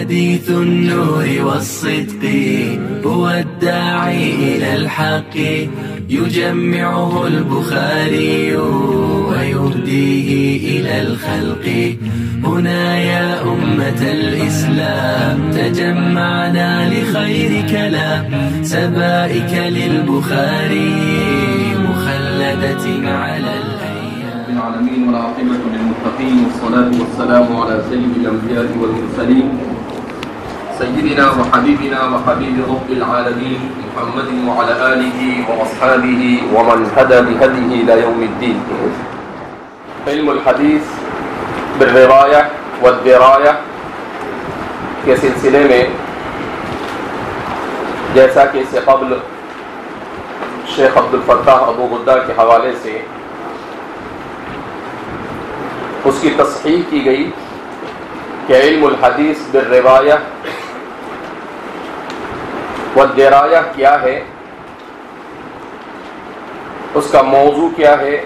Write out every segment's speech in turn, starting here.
حديث النور والصدق هو الداعي إلى الحق يجمعه البخاري ويهديه إلى الخلق. هنا يا أمة الإسلام تجمعنا لخير كلام سبائك للبخاري مخلدة على الأيام. العالمين والعاقبة للمتقين والصلاة والسلام على سيد الأنبياء والمرسلين سيدنا وحبيبنا وحبيب رب العالمين محمد وعلى آله وأصحابه ومن هدى بهديه إلى يوم الدين. علم الحدیث بالروایہ والدرایہ کے سلسلے میں جیسا کہ اس سے قبل شیخ عبد الفتاح ابو غدہ کے حوالے سے اس کی تصحیح کی گئی کہ علم الحدیث بالروایہ والدرایہ کیا ہے، اس کا موضوع کیا ہے،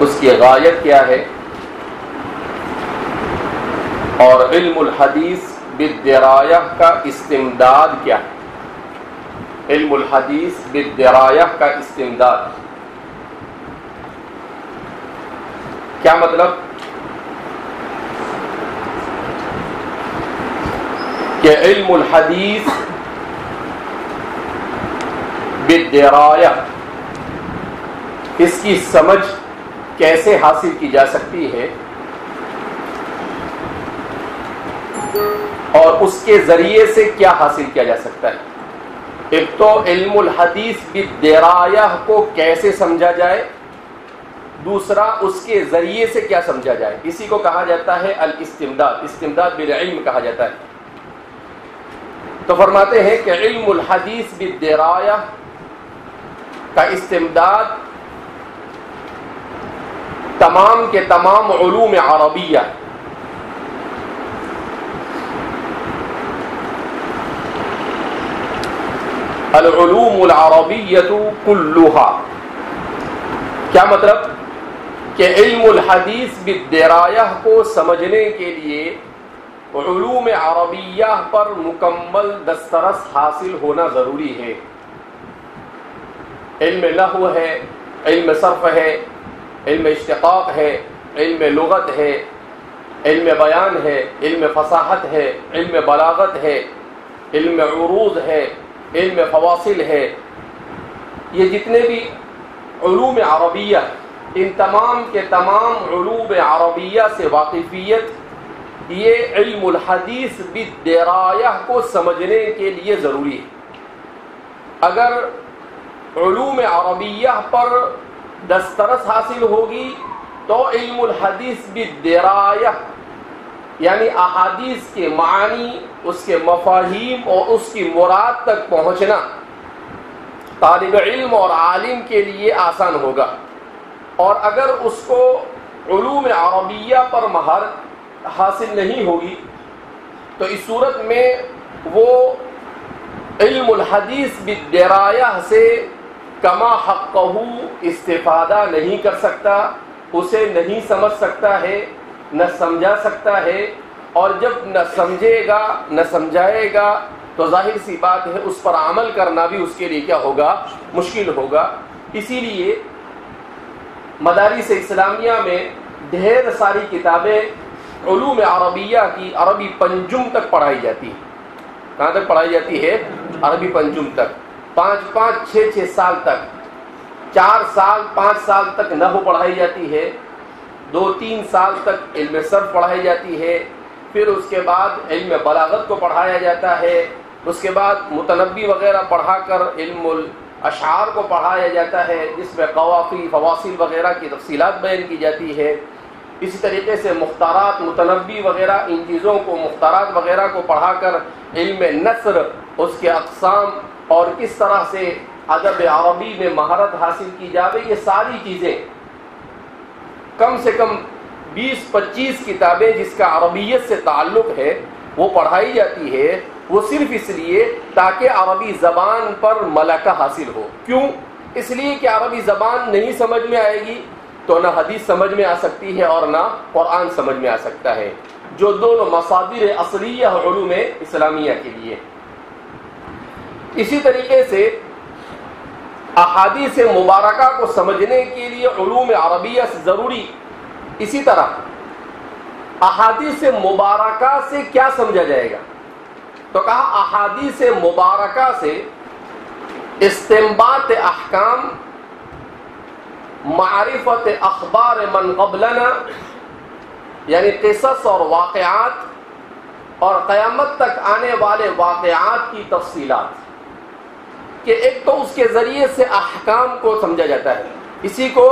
اس کی غایت کیا ہے، اور علم الحدیث بالدرایہ کا استمداد کیا ہے۔ علم الحدیث بالدرایہ کا استمداد کیا مطلب؟ کہ علم الحدیث بالدرایہ اس کی سمجھ کیسے حاصل کی جا سکتی ہے اور اس کے ذریعے سے کیا حاصل کیا جا سکتا ہے۔ ایک تو علم الحدیث بالدرایہ کو کیسے سمجھا جائے، دوسرا اس کے ذریعے سے کیا سمجھا جائے، اسی کو کہا جاتا ہے الاستمداد، استمداد بالعلم کہا جاتا ہے۔ تو فرماتے ہیں کہ علم الحدیث بالدرایہ کا استمداد تمام کے تمام علوم عربیہ العلوم العربیۃ کلھا، کیا مطلب؟ کہ علم الحدیث بالدرایہ کو سمجھنے کے لیے علوم عربیہ پر مکمل دسترس حاصل ہونا ضروری ہے۔ علم نحو ہے، علم صرف ہے، علم اشتقاق ہے، علم لغت ہے، علم بیان ہے، علم فصاحت ہے، علم بلاغت ہے، علم عروض ہے، علم فواصل ہے، یہ جتنے بھی علوم عربیہ، ان تمام کے تمام علوم عربیہ سے واقفیت یہ علم الحدیث بالدرایہ کو سمجھنے کے لیے ضروری ہے۔ اگر علوم عربیہ پر دسترس حاصل ہوگی تو علم الحدیث بالدرایہ یعنی احادیث کے معنی، اس کے مفاہیم اور اس کی مراد تک پہنچنا طالب علم اور عالم کے لیے آسان ہوگا۔ اور اگر اس کو علوم عربیہ پر مہارت حاصل نہیں ہوگی تو اس صورت میں وہ علم الحدیث بالدرایہ سے کما حقہ استفادہ نہیں کر سکتا، اسے نہیں سمجھ سکتا ہے، نہ سمجھا سکتا ہے، اور جب نہ سمجھے گا نہ سمجھائے گا تو ظاہر سی بات ہے اس پر عمل کرنا بھی اس کے لیے کیا ہوگا؟ مشکل ہوگا۔ اسی لیے مدارس اسلامیہ میں ڈھیر ساری کتابیں علوم عربیہ کی عربی پنجم تک پڑھائی جاتی ہے۔ کہاں تک پڑھائی جاتی ہے؟ عربی پنجم تک، 5-6 سال تک، 4 سال 5 سال تک نحو پڑھائی جاتی ہے، 2-3 سال تک علم صرف پڑھائی جاتی ہے، پھر اس کے بعد علم بلاغت کو پڑھایا جاتا ہے، اس کے بعد متنبی وغیرہ پڑھا کر علم الاشعار کو پڑھایا جاتا ہے جس میں قوافی، فواصل وغیرہ کی تفصیلات بیان کی جاتی ہے۔ اسی طریقے سے مختارات، متنبی وغیرہ، ان چیزوں کو، مختارات وغیرہ کو پڑھا کر علم نثر، اس کے اقسام اور کس طرح سے ادب عربی میں مہارت حاصل کی جاوے، یہ ساری چیزیں کم سے کم 20-25 کتابیں جس کا عربیت سے تعلق ہے وہ پڑھائی جاتی ہے، وہ صرف اس لیے تاکہ عربی زبان پر ملکہ حاصل ہو۔ کیوں؟ اس لیے کہ عربی زبان نہیں سمجھ میں آئے گی تو نہ حدیث سمجھ میں آ سکتی ہے اور نہ قرآن سمجھ میں آ سکتا ہے، جو دونوں مصادر اصلیہ علوم اسلامیہ کے لیے۔ اسی طریقے سے احادیث مبارکہ کو سمجھنے کے لیے علوم عربیہ سے ضروری۔ اسی طرح احادیث مبارکہ سے کیا سمجھا جائے گا؟ تو کہا احادیث مبارکہ سے استنباط احکام، معرفت اخبار من قبلنا، یعنی قصص اور واقعات اور قیامت تک آنے والے واقعات کی تفصیلات، کہ ایک تو اس کے ذریعے سے احکام کو سمجھا جاتا ہے۔ اسی کو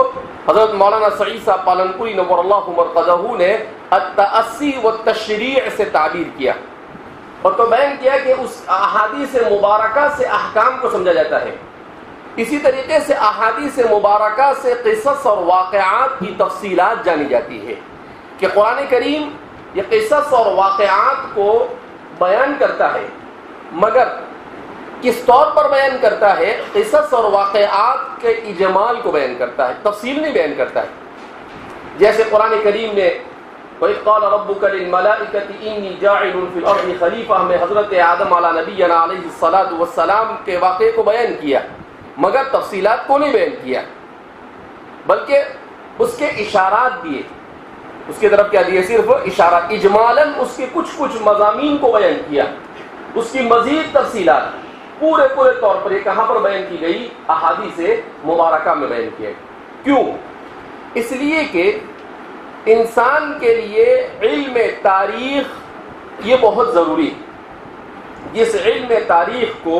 حضرت مولانا سعید صاحب پالنپوری نور اللہ مرقدہ نے التأسی والتشریع سے تعبیر کیا، اور تو بیان کیا کہ اس احادیث مبارکہ سے احکام کو سمجھا جاتا ہے۔ اسی طریقے سے احادیث مبارکہ سے قصص اور واقعات کی تفصیلات جانی جاتی ہے، کہ قرآن کریم یہ قصص اور واقعات کو بیان کرتا ہے، مگر کس طور پر بیان کرتا ہے؟ قصص اور واقعات کے اجمال کو بیان کرتا ہے، تفصیل نہیں بیان کرتا ہے۔ جیسے قرآن کریم نے وَإِذْ قَالَ رَبُّكَ لِلْمَلَائِكَةِ إِنِّي جَاعِلٌ فِي الْأَرْضِ خَلِيفَةً میں حضرت آدم علیہ نبینا علیہ الصلاۃ والسلام کے واقعے کو بیان کیا، مگر تفصیلات کو نہیں بیان کیا، بلکہ اس کے اشارات دیے، اس کی طرف کیا دیے؟ صرف اشارات، اجمالاً اس کے کچھ مضامین کو بیان کیا، اس کی مزید تفصیلات پورے طور پر یہ کہاں پر بیان کی گئی؟ احادیث مبارکہ میں بیان کیا گیا۔ کیوں؟ اس لیے کہ انسان کے لیے علم تاریخ یہ بہت ضروری ہے۔ جس علم تاریخ کو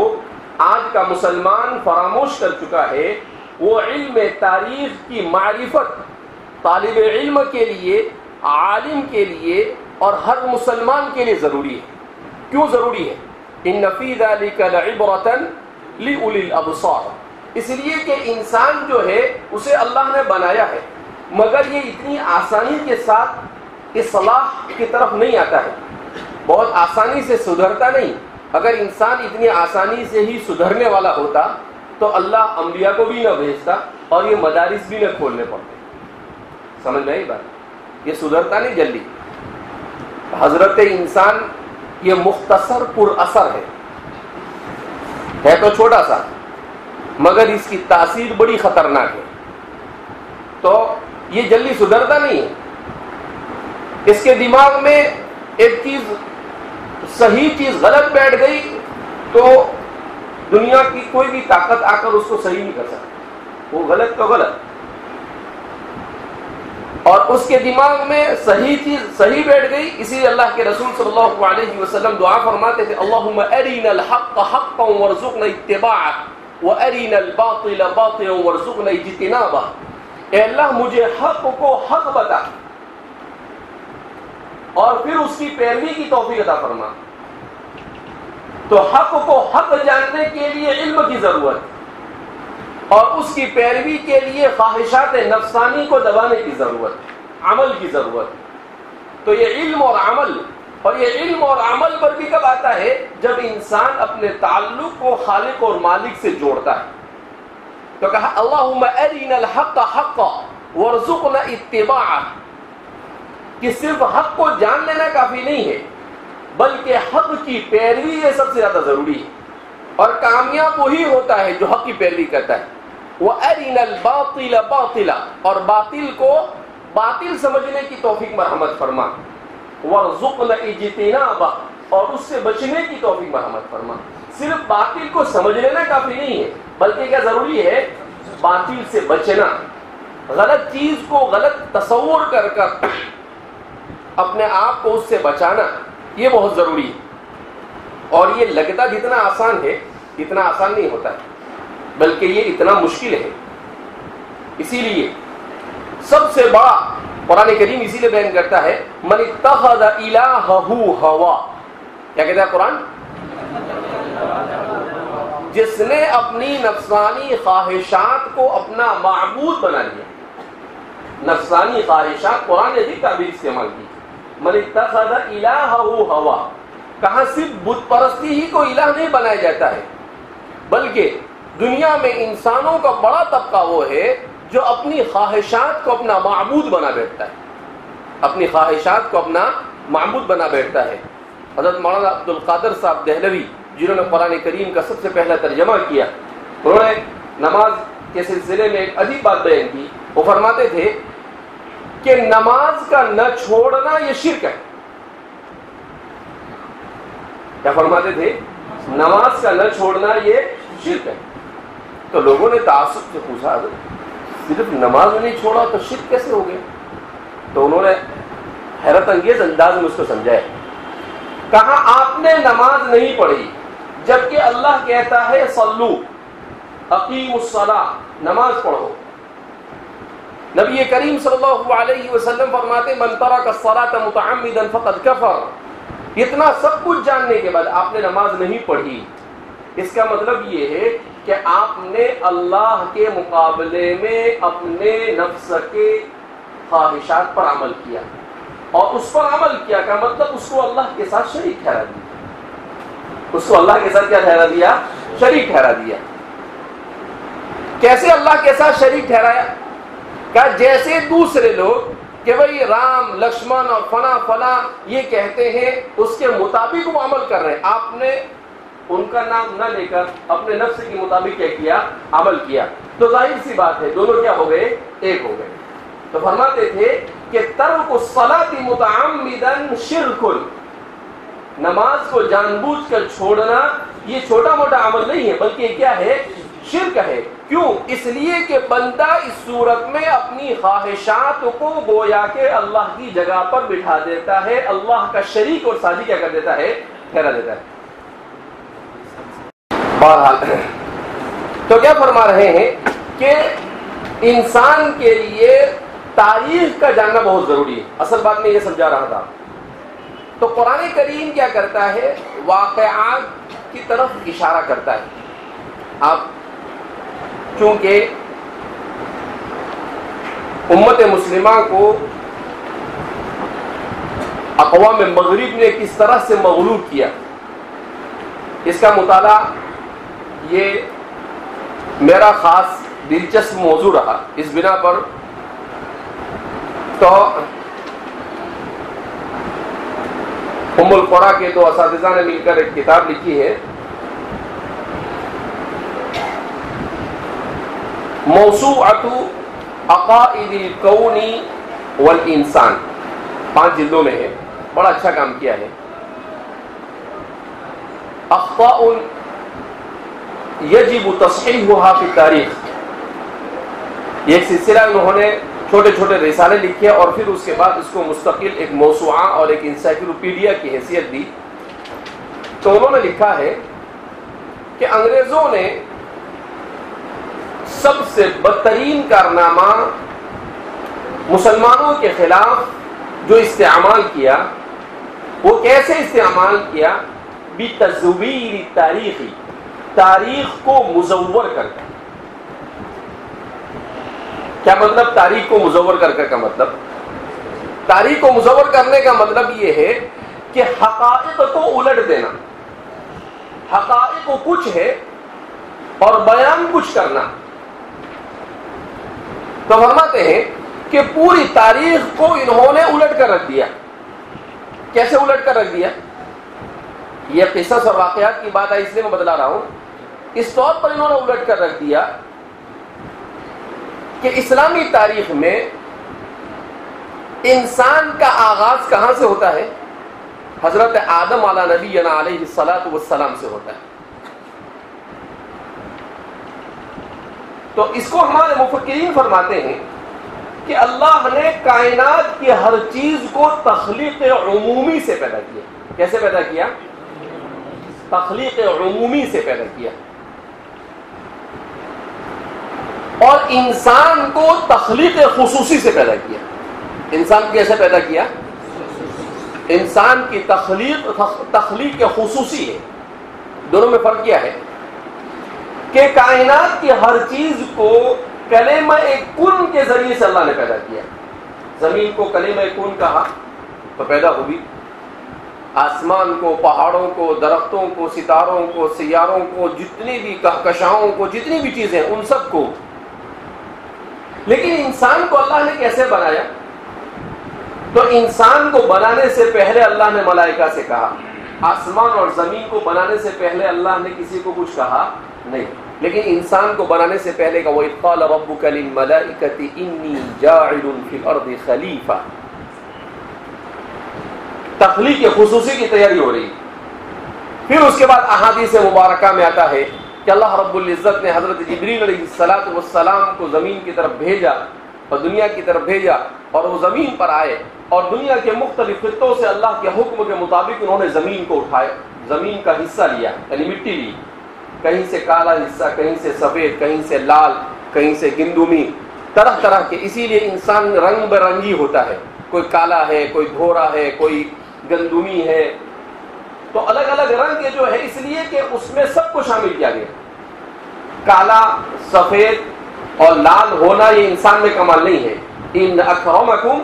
آج کا مسلمان فراموش کر چکا ہے، وہ علم تاریخ کی معرفت طالب علم کے لیے، عالم کے لیے اور ہر مسلمان کے لیے ضروری ہے۔ کیوں ضروری ہے؟ ان فی ذلک لعبرۃ لأولی الابصار، اس لیے کہ انسان جو ہے اسے اللہ نے بنایا ہے، مگر یہ اتنی آسانی کے ساتھ اصلاح کی طرف نہیں آتا ہے، بہت آسانی سے سدھرتا نہیں۔ اگر انسان اتنی آسانی سے ہی سدھرنے والا ہوتا تو اللہ انبیاء کو بھی نہ بھیجتا اور یہ مدارس بھی نہ کھولنے پڑتے۔ سمجھ میں آئی بات؟ یہ سدھرتا نہیں جلدی۔ حضرت انسان یہ مختصر پر اثر ہے تو چھوٹا سا، مگر اس کی تاثیر بڑی خطرناک ہے، تو یہ جلدی سدھرتا نہیں ہے۔ اس کے دماغ میں ایک چیز، صحیح چیز غلط بیٹھ گئی تو دنیا کی کوئی بھی طاقت آ کر اس کو صحیح نہیں کر سکتی، وہ غلط تو غلط۔ اور اس کے دماغ میں صحیح چیز صحیح بیٹھ گئی، اسی لیے اللہ کے رسول صلی اللہ علیہ وسلم دعا فرماتے تھے اللہم ارنا الحق حقا وارزقنا اتباعہ وارنا الباطل باطلا وارزقنا اجتنابہ۔ اے اللہ مجھے حق کو حق بتا اور پھر اس کی پیروی کی توفیق عطا فرما۔ تو حق کو حق جاننے کے لیے علم کی ضرورت اور اس کی پیروی کے لیے خواہشات نفسانی کو دبانے کی ضرورت، عمل کی ضرورت۔ تو یہ علم اور عمل، اور یہ علم اور عمل پر بھی کب آتا ہے؟ جب انسان اپنے تعلق کو خالق اور مالک سے جوڑتا ہے۔ تو کہا اللہم ارنا الحق حقا وارزقنا اتباعہ، کہ صرف حق کو جان لینا کافی نہیں ہے، بلکہ حق کی پیروی یہ سب سے زیادہ ضروری ہے، اور کامیاب وہی ہوتا ہے جو حق کی پیروی کرتا ہے۔ وَأَرِنَا الْبَاطِلَ بَاطِلًا، اور باطل کو باطل سمجھنے کی توفیق مرحمت فرما۔ وَارْزُقْنَا اجْتِنَابَهُ، اور اس سے بچنے کی توفیق مرحمت فرما۔ صرف باطل کو سمجھ لینا کافی نہیں ہے، بلکہ کیا ضروری ہے؟ باطل سے بچنا، غلط چیز کو غلط تصور کر کر اپنے آپ کو اس سے بچانا، یہ بہت ضروری ہے۔ اور یہ لگتا جتنا آسان ہے اتنا آسان نہیں ہوتا ہے، بلکہ یہ اتنا مشکل ہے۔ اسی لیے سب سے بڑا قرآن کریم اسی لیے بیان کرتا ہے من اتخذ الہہ ہوا، کیا کہتا ہے قرآن؟ جس نے اپنی نفسانی خواہشات کو اپنا معبود بنا لیا۔ نفسانی خواہشات، قرآن نے عجیب تعبیر استعمال کی، من اتخذ الہہ ہوا۔ کہاں صرف بت پرستی ہی کو الہ نہیں بنایا جاتا ہے، بلکہ دنیا میں انسانوں کا بڑا طبقہ وہ ہے جو اپنی خواہشات کو اپنا معبود بنا بیٹھتا ہے، اپنی خواہشات کو اپنا معبود بنا بیٹھتا ہے۔ حضرت مولانا عبد القادر صاحب دہلوی جنہوں نے قرآن کریم کا سب سے پہلا ترجمہ کیا، انہوں نے نماز کے سلسلے میں ایک عجیب بات بیان کی۔ وہ فرماتے تھے کہ نماز کا نہ چھوڑنا یہ شرک ہے۔ کیا فرماتے تھے؟ نماز کا نہ چھوڑنا یہ شرک ہے۔ تو لوگوں نے تعصب سے پوچھا صرف نماز نہیں چھوڑا تو شرک کیسے ہو گیا؟ تو انہوں نے حیرت انگیز انداز میں اس کو سمجھایا، کہا آپ نے نماز نہیں پڑھی جبکہ اللہ کہتا ہے صلو اقیموا الصلاۃ، نماز پڑھو۔ نبی کریم صلی اللہ علیہ وسلم فرماتے من ترک الصلاۃ متعمدا فقد کفر۔ اتنا سب کچھ جاننے کے بعد آپ نے نماز نہیں پڑھی، اس کا مطلب یہ ہے کہ آپ نے اللہ کے مقابلے میں اپنے نفس کے خواہشات پر عمل کیا، اور اس پر عمل کیا کا مطلب اس کو اللہ کے ساتھ شریک ٹھہرا دیا۔ اس کو اللہ کے ساتھ کیا ٹھہرا دیا؟ شریک ٹھہرا دیا۔ کیسے اللہ کے ساتھ شریک ٹھہرایا؟ کہ جیسے دوسرے لوگ کہ بھئی رام لکشمن اور فلاں یہ کہتے ہیں اس کے مطابق وہ عمل کر رہے ہیں، آپ نے ان کا نام نہ لے کر اپنے نفس کے مطابق کیا کیا؟ عمل کیا، تو ظاہر سی بات ہے دونوں کیا ہو گئے؟ ایک ہو گئے۔ تو فرماتے تھے کہ ترک الصلاۃ متعمدا شرک، نماز کو جان بوجھ کر چھوڑنا یہ چھوٹا موٹا عمل نہیں ہے، بلکہ یہ کیا ہے؟ شرک ہے۔ کیوں؟ اس لیے کہ بندہ اس صورت میں اپنی خواہشات کو گویا کہ اللہ کی جگہ پر بٹھا دیتا ہے، اللہ کا شریک اور ساجی کیا کر دیتا ہے؟ ٹھہرا دیتا ہے۔ بہرحال تو کیا فرما رہے ہیں کہ انسان کے لیے تاریخ کا جاننا بہت ضروری ہے۔ اصل بات میں یہ سمجھا رہا تھا۔ تو قرآن کریم کیا کرتا ہے؟ واقعات کی طرف اشارہ کرتا ہے۔ آپ چونکہ امت مسلمہ کو اقوام مغرب نے کس طرح سے مغلوب کیا، اس کا مطالعہ یہ میرا خاص دلچسپ موضوع رہا۔ اس بنا پر تو ام القرا کے دو اساتذہ نے مل کر ایک کتاب لکھی ہے، موسوعۃ عقائد الکون والانسان، 5 جلدوں میں ہے، بڑا اچھا کام کیا ہے۔ اخطاء یجب تصحیحها فی التاریخ، یہ ایک سلسلہ انہوں نے چھوٹے چھوٹے رسالے لکھے اور پھر اس کے بعد اس کو مستقل ایک موسوعہ اور ایک انسائکلوپیڈیا کی حیثیت دی۔ تو انہوں نے لکھا ہے کہ انگریزوں نے سب سے بدترین کارنامہ مسلمانوں کے خلاف جو استعمال کیا، وہ کیسے استعمال کیا؟ بتزویر تاریخی، تاریخ کو مزور کر کے۔ کیا مطلب تاریخ کو مزور کر کے کا مطلب؟ تاریخ کو مزور کرنے کا مطلب یہ ہے کہ حقائق کو الٹ دینا، حقائق کو کچھ ہے اور بیان کچھ کرنا۔ تو فرماتے ہیں کہ پوری تاریخ کو انہوں نے الٹ کر رکھ دیا۔ کیسے الٹ کر رکھ دیا؟ یہ قصص اور واقعات کی بات ہے اس لیے میں بتلا رہا ہوں۔ اس طور پر انہوں نے الٹ کر رکھ دیا کہ اسلامی تاریخ میں انسان کا آغاز کہاں سے ہوتا ہے؟ حضرت آدم علی نبینا علیہ الصلاۃ والسلام سے ہوتا ہے۔ تو اس کو ہمارے مفکرین فرماتے ہیں کہ اللہ نے کائنات کی ہر چیز کو تخلیق عمومی سے پیدا کیا۔ کیسے پیدا کیا؟ تخلیق عمومی سے پیدا کیا۔ اور انسان کو تخلیق خصوصی سے پیدا کیا۔ انسان کو کیسے پیدا کیا؟ انسان کی تخلیق خصوصی ہے۔ دونوں میں فرق کیا ہے؟ کہ کائنات کی ہر چیز کو کلمہ کن کے ذریعے سے اللہ نے پیدا کیا۔ زمین کو کلمہ کن کہا تو پیدا ہوگی، آسمان کو، پہاڑوں کو، درختوں کو، ستاروں کو، سیاروں کو، جتنی بھی کہکشاؤں کو، جتنی بھی چیزیں ان سب کو لیکن انسان کو اللہ نے کیسے بنایا؟ تو انسان کو بنانے سے پہلے اللہ نے ملائکہ سے کہا، آسمان اور زمین کو بنانے سے پہلے اللہ نے کسی کو کچھ کہا نہیں، لیکن انسان کو بنانے سے پہلے کہ وَإِذْ قَالَ رَبُّكَ لِلْمَلَائِكَةِ إِنِّي جَاعِلٌ فِي الْأَرْضِ خَلِيفَةً، تخلیق خصوصی کی تیاری ہو رہی۔ پھر اس کے بعد احادیث مبارکہ میں آتا ہے کہ اللہ رب العزت نے حضرت جبریل علیہ السلام کو زمین کی طرف بھیجا اور دنیا کی طرف بھیجا، اور وہ زمین پر آئے اور دنیا کے مختلف خطوں سے اللہ کے حکم کے مطابق انہوں نے زمین کو اٹھایا، زمین کا حصہ لیا، یعنی مٹی لی، کہیں سے کالا حصہ، کہیں سے سفید، کہیں سے لال، کہیں سے گندمی، طرح طرح کے۔ اسی لیے انسان رنگ برنگی ہوتا ہے، کوئی کالا ہے، کوئی گھورا ہے، کوئی گندمی ہے، تو الگ الگ رنگ کے جو ہے، اس لیے کہ اس میں سب کو شامل کیا گیا۔ کالا، سفید اور لال ہونا یہ انسان میں کمال نہیں ہے۔ ان اکرمکم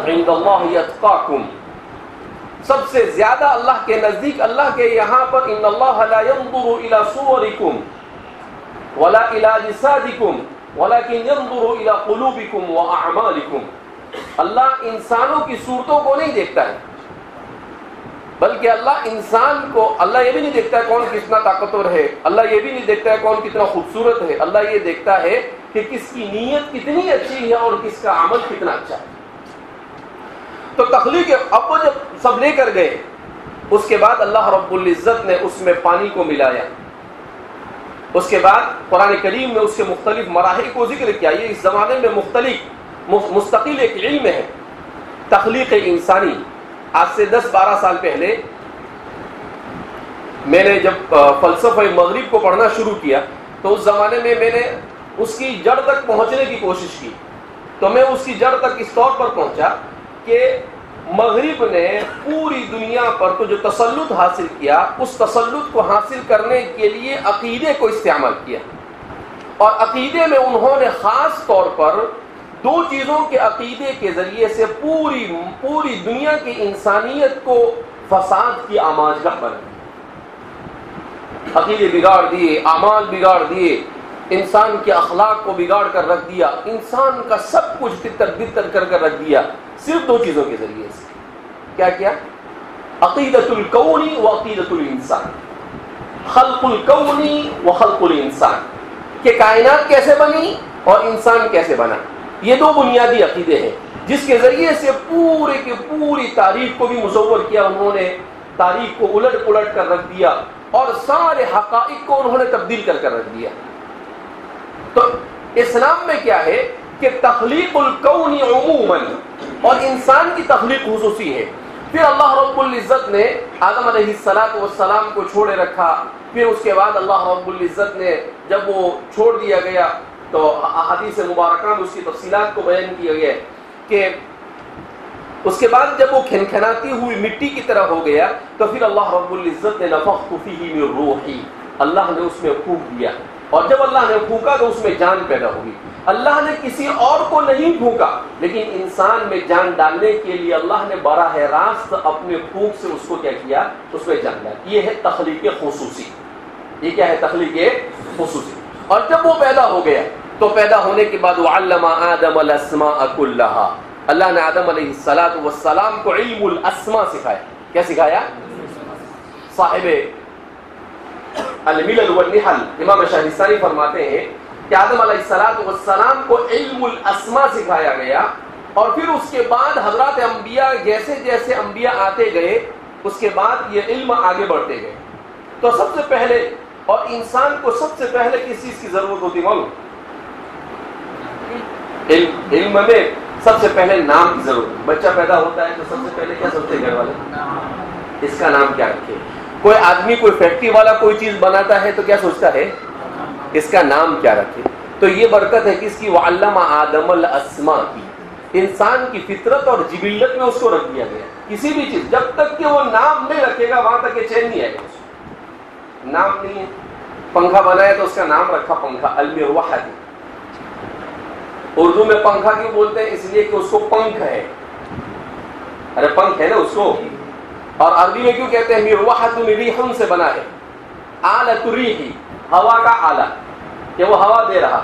عند اللہ اتقاکم، سب سے زیادہ اللہ کے نزدیک، اللہ کے یہاں پر ان اللہ لا ينظر الى صورکم ولا الى اجسادکم ولكن ينظر الى قلوبکم واعمالکم، اللہ انسانوں کی صورتوں کو نہیں دیکھتا ہے، بلکہ اللہ انسان کو، اللہ یہ بھی نہیں دیکھتا ہے کون کتنا طاقتور ہے، اللہ یہ بھی نہیں دیکھتا ہے کون کتنا خوبصورت ہے، اللہ یہ دیکھتا ہے کہ کس کی نیت کتنی اچھی ہے اور کس کا عمل کتنا اچھا ہے۔ تو تخلیق اب وہ جب سب لے کر گئے، اس کے بعد اللہ رب العزت نے اس میں پانی کو ملایا، اس کے بعد قرآن کریم میں اس کے مختلف مراحل کو ذکر کیا۔ یہ اس زمانے میں مستقل ایک علم ہے، تخلیق انسانی۔ آج سے 10-12 سال پہلے میں نے جب فلسفہ مغرب کو پڑھنا شروع کیا تو اس زمانے میں میں نے اس کی جڑ تک پہنچنے کی کوشش کی، تو میں اس کی جڑ تک اس طور پر پہنچا کہ مغرب نے پوری دنیا پر تو جو تسلط حاصل کیا، اس تسلط کو حاصل کرنے کے لیے عقیدے کو استعمال کیا، اور عقیدے میں انہوں نے خاص طور پر دو چیزوں کے عقیدے کے ذریعے سے پوری دنیا کی انسانیت کو فساد کی آماجگاہ بنا دی۔ عقیدے بگاڑ دیے، اعمال بگاڑ دیے، انسان کے اخلاق کو بگاڑ کر رکھ دیا، انسان کا سب کچھ تر کر رکھ دیا، صرف دو چیزوں کے ذریعے سے۔ کیا کیا؟ عقیدۃ الکون و عقیدۃ الانسان، خلق الکون و خلق الانسان، کہ کائنات کیسے بنی اور انسان کیسے بنا۔ یہ دو بنیادی عقیدے ہیں جس کے ذریعے سے پورے کی پوری تاریخ کو بھی مصور کیا انہوں نے، تاریخ کو الٹ پلٹ کر رکھ دیا اور سارے حقائق کو انہوں نے تبدیل کر رکھ دیا۔ تو اسلام میں کیا ہے کہ تخلیق الکون عموماً اور انسان کی تخلیق خصوصی ہے۔ پھر اللہ رب العزت نے آدم علیہ السلام کو چھوڑے رکھا، پھر اس کے بعد اللہ رب العزت نے جب وہ چھوڑ دیا گیا تو احادیث مبارکہ میں اس کی تفصیلات کو بیان کیا گیا کہ اس کے بعد جب وہ کھنکھناتی ہوئی مٹی کی طرح ہو گیا تو پھر اللہ رب العزت نے نفخت فیہ من روحی، اللہ نے اس میں پھونک دیا، اور جب اللہ نے پھونکا تو اس میں جان پیدا ہوئی۔ اللہ نے کسی اور کو نہیں پھونکا، لیکن انسان میں جان ڈالنے کے لیے اللہ نے براہ راست اپنے پھونک سے اس کو کیا کیا، اس میں جان ڈالی۔ یہ ہے تخلیق خصوصی۔ یہ کیا ہے؟ تخلیق خصوصی۔ اور جب وہ پیدا ہو گیا تو پیدا ہونے کے بعد وعلم آدم الاسماء کلھا، اللہ نے آدم علیہ السلام کو علم الاسماء سکھایا۔ کیا سکھایا؟ صاحب الملل والنحل امام شاہستانی فرماتے ہیں کہ آدم علیہ السلام کو علم الاسماء سکھایا گیا، اور پھر اس کے بعد حضرات انبیاء جیسے جیسے انبیاء آتے گئے اس کے بعد یہ علم آگے بڑھتے گئے۔ تو سب سے پہلے، اور انسان کو سب سے پہلے کس چیز کی ضرورت ہوتی معلوم؟ علم میں سب سے پہلے نام کی ضرورت۔ بچہ پیدا ہوتا ہے تو سب سے پہلے کیا سوچتے ہیں گھر والے؟ اس کا نام کیا رکھے۔ کوئی آدمی کوئی فیکٹری والا کوئی چیز بناتا ہے تو کیا سوچتا ہے؟ اس کا نام کیا رکھے۔ تو یہ برکت ہے کس کی؟ وعلم آدم الاسماء کی۔ انسان کی فطرت اور جبلت میں اس کو رکھ دیا گیا۔ کسی بھی چیز جب تک کہ وہ نام نہیں رکھے گا وہاں تک یہ چین نہیں آئے گا۔ نام نہیں ہے، پنکھا بنایا تو اس کا نام رکھا پنکھا، المروحہ۔ اردو میں پنکھا کیوں بولتے ہیں؟ اس لیے کہ اس کو پنکھ ہے، ارے پنکھ ہے نا اس کو۔ اور عربی میں کیوں کہتے ہیں مروحۃ من ریح سے بنا ہے، آلۃ الریح، ہوا کا آلہ، کہ وہ ہوا دے رہا۔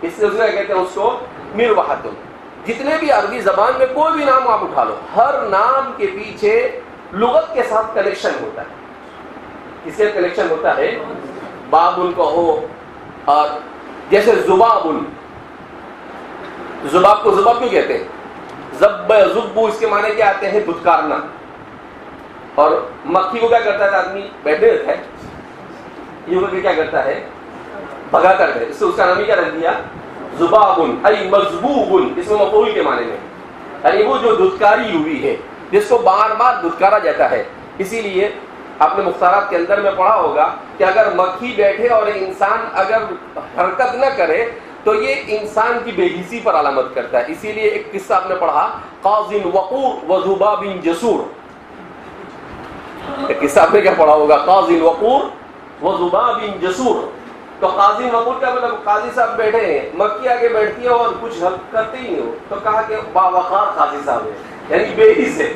اس سے کہتے ہیں اس کو مرواحۃ. جتنے بھی عربی زبان میں کوئی بھی نام آپ اٹھا لو, ہر نام کے پیچھے لغت کے ساتھ کنیکشن ہوتا ہے. اس سے کنیکشن ہوتا ہے. بابن کو ہو, اور جیسے زبابن, زباب کو زباب کیوں کہتے ہیں؟ زب زبو, اس کے معنی کیا آتے ہیں؟ دھتکارنا. اور مکھی کو کیا کرتا ہے آدمی؟ بیٹھے رہتا ہے, یہ ہو کے کیا کرتا ہے؟ بھگا کرتا ہے. اس سے اس کا نام ہی کیا رکھ دیا؟ زبابن ای مذبوبن, اس میں مفعول کے معنی میں, یعنی وہ جو دھتکاری ہوئی ہے, جس کو بار بار دھتکارا جاتا ہے. اسی لیے آپ نے مختارات کے اندر میں پڑھا ہوگا کہ اگر مکھی بیٹھے اور انسان اگر حرکت نہ کرے تو یہ انسان کی بے حسی پر علامت کرتا ہے. اسی لیے ایک قصہ آپ نے پڑھا, قاضٍ وقور و ذباب جسور. ایک قصہ آپ نے کیا پڑھا ہوگا؟ قاضٍ وقور و ذباب جسور. تو قاضی وقور کیا مطلب؟ قاضی صاحب بیٹھے ہیں, مکھی آگے بیٹھتی ہے اور کچھ کرتے ہی نہیں ہو, تو کہا کہ باوقار قاضی صاحب ہے, یعنی بے حس ہے.